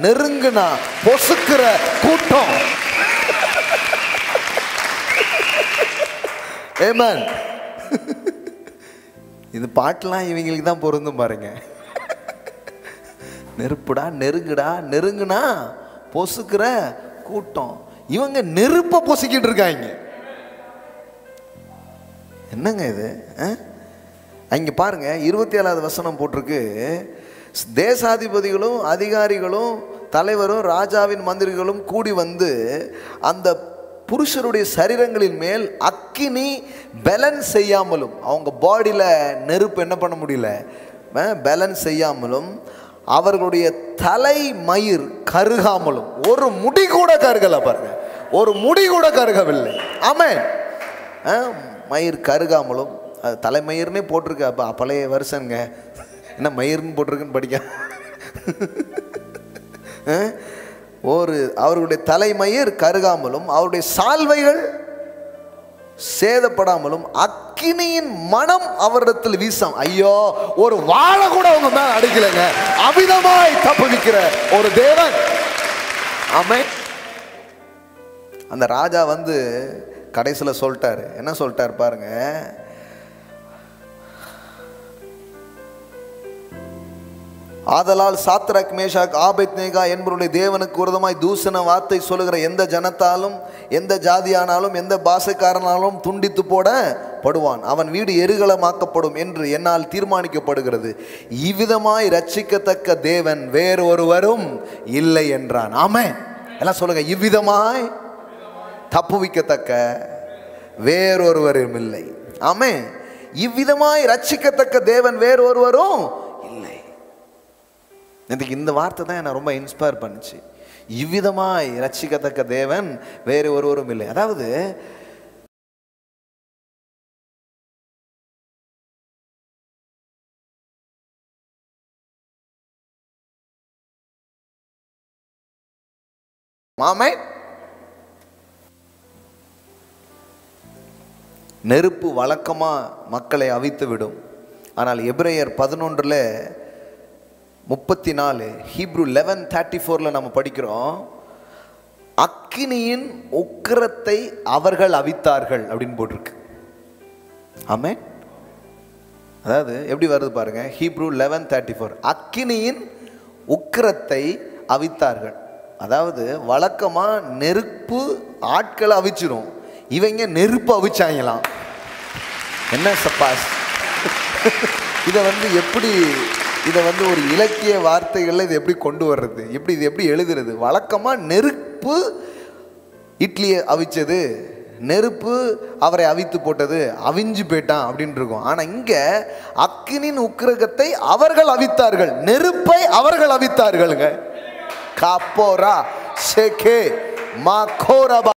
நெருங்குனா பொசுக்கிற கூட்டம். ஆமென். இது பாட்டெல்லாம் இவங்களுக்கு தான் பொருந்தும் பாருங்க. நெருப்புடா, நெருங்குடா, நெருங்குனா பொசுக்கிற கூட்டம். இவங்க நெருப்ப பொசுக்கிட்டு இருக்காங்க. என்னங்க இது? அங்க பாருங்க 27வது வசனம் போட்டிருக்கு, தேசாதிபதிகளும் அதிகாரிகளும் தலைவரும் ராஜாவின் மந்திரிகளும் கூடி வந்து அந்த புருஷருடைய சரீரங்களின் மேல் அக்கினி பேலன்ஸ் செய்யாமலும், அவங்க பாடியில் நெருப்பு என்ன பண்ண முடியல, பேலன்ஸ் செய்யாமலும், அவர்களுடைய தலை மயிர் கருகாமலும், ஒரு முடி கூட கருகல பாருங்க, ஒரு முடி கூட கருகவில்லை. ஆமென். மயிர் கருகாமலும், அது தலைமயிர்னே போட்டிருக்கு. அப்போ பழைய வருஷங்க, என்ன மயிர்னு போட்டிருக்குன்னு படிக்க. அவர்களுடைய தலைமயிர் கருகாமலும் அவருடைய சால்வைகள் சேதப்படாமலும் அக்கினியின் மனம் அவரிடத்தில் வீசாம். ஐயோ, ஒரு வாழை கூட அவங்க மேல அடிக்கலைங்க. அமிதமாய் தப்புவிக்கிற ஒரு தேவன். ஆமென். அந்த ராஜா வந்து கடைசியில் சொல்லிட்டாரு. என்ன சொல்லிட்டார் பாருங்க, ஆதலால் சாத்ராக் மேஷாக் ஆபேத்நேகோ என்பவருடைய தேவனுக்கு விரோதமாய் தூஷண வார்த்தை சொல்லுகிற எந்த ஜனத்தாலும் எந்த ஜாதியானாலும் எந்த பாஷைக்காரனாலும் துண்டித்து போடப்படுவான், அவன் வீடு எருகலமாக்கப்படும் என்று என்னால் தீர்மானிக்கப்படுகிறது. இவ்விதமாய் ரட்சிக்கத்தக்க தேவன் வேறு ஒருவரும் இல்லை என்றான். ஆமென். எல்லாம் சொல்லுங்க, இவ்விதமாய் தப்புவிக்கத்தக்க வேறொருவரும் இல்லை. ஆமென். இவ்விதமாய் ரட்சிக்கத்தக்க தேவன் வேறு ஒருவரும் இல்லை. எனக்கு இந்த வார்த்தை தான் என்னை ரொம்ப இன்ஸ்பயர் பண்ணுச்சு. இவ்விதமாய் ரட்சிக்கத்தக்க தேவன் வேறு ஒருவரும் இல்லை. அதாவது மாமை நெருப்பு வழக்கமா மக்களை அவித்து விடும். ஆனால் எபிரேயர் 11:34 ஹீப்ரு 11:34 நம்ம படிக்கிறோம், அக்கினியின் உக்கிரத்தை அவர்கள் அவித்தார்கள் அப்படின்னு போட்டிருக்கு. ஆமென். அதாவது எப்படி வருது பாருங்க, ஹீப்ரு 11:34 அக்கினியின் உக்கிரத்தை அவித்தார்கள். அதாவது வழக்கமா நெருப்பு ஆட்களை அவிச்சிரும், இவங்க நெருப்பு அவிச்சாங்களாம். என்ன சப்பாஸ்! இதை எப்படி இதை ஒரு இலக்கிய வார்த்தைகளில் இதை எப்படி கொண்டு வர்றது, எப்படி இது எப்படி எழுதுறது? வழக்கமாக நெருப்பு இட்லியை அவிச்சது, நெருப்பு அவரை அவித்து போட்டது, அவிஞ்சு போயிட்டான் அப்படின்னு இருக்கும். ஆனால் இங்கே அக்கினின் உக்கிரகத்தை அவர்கள் அவித்தார்கள், நெருப்பை அவர்கள் அவித்தார்களுங்க. காப்போரா ஷேகே மாகோரபா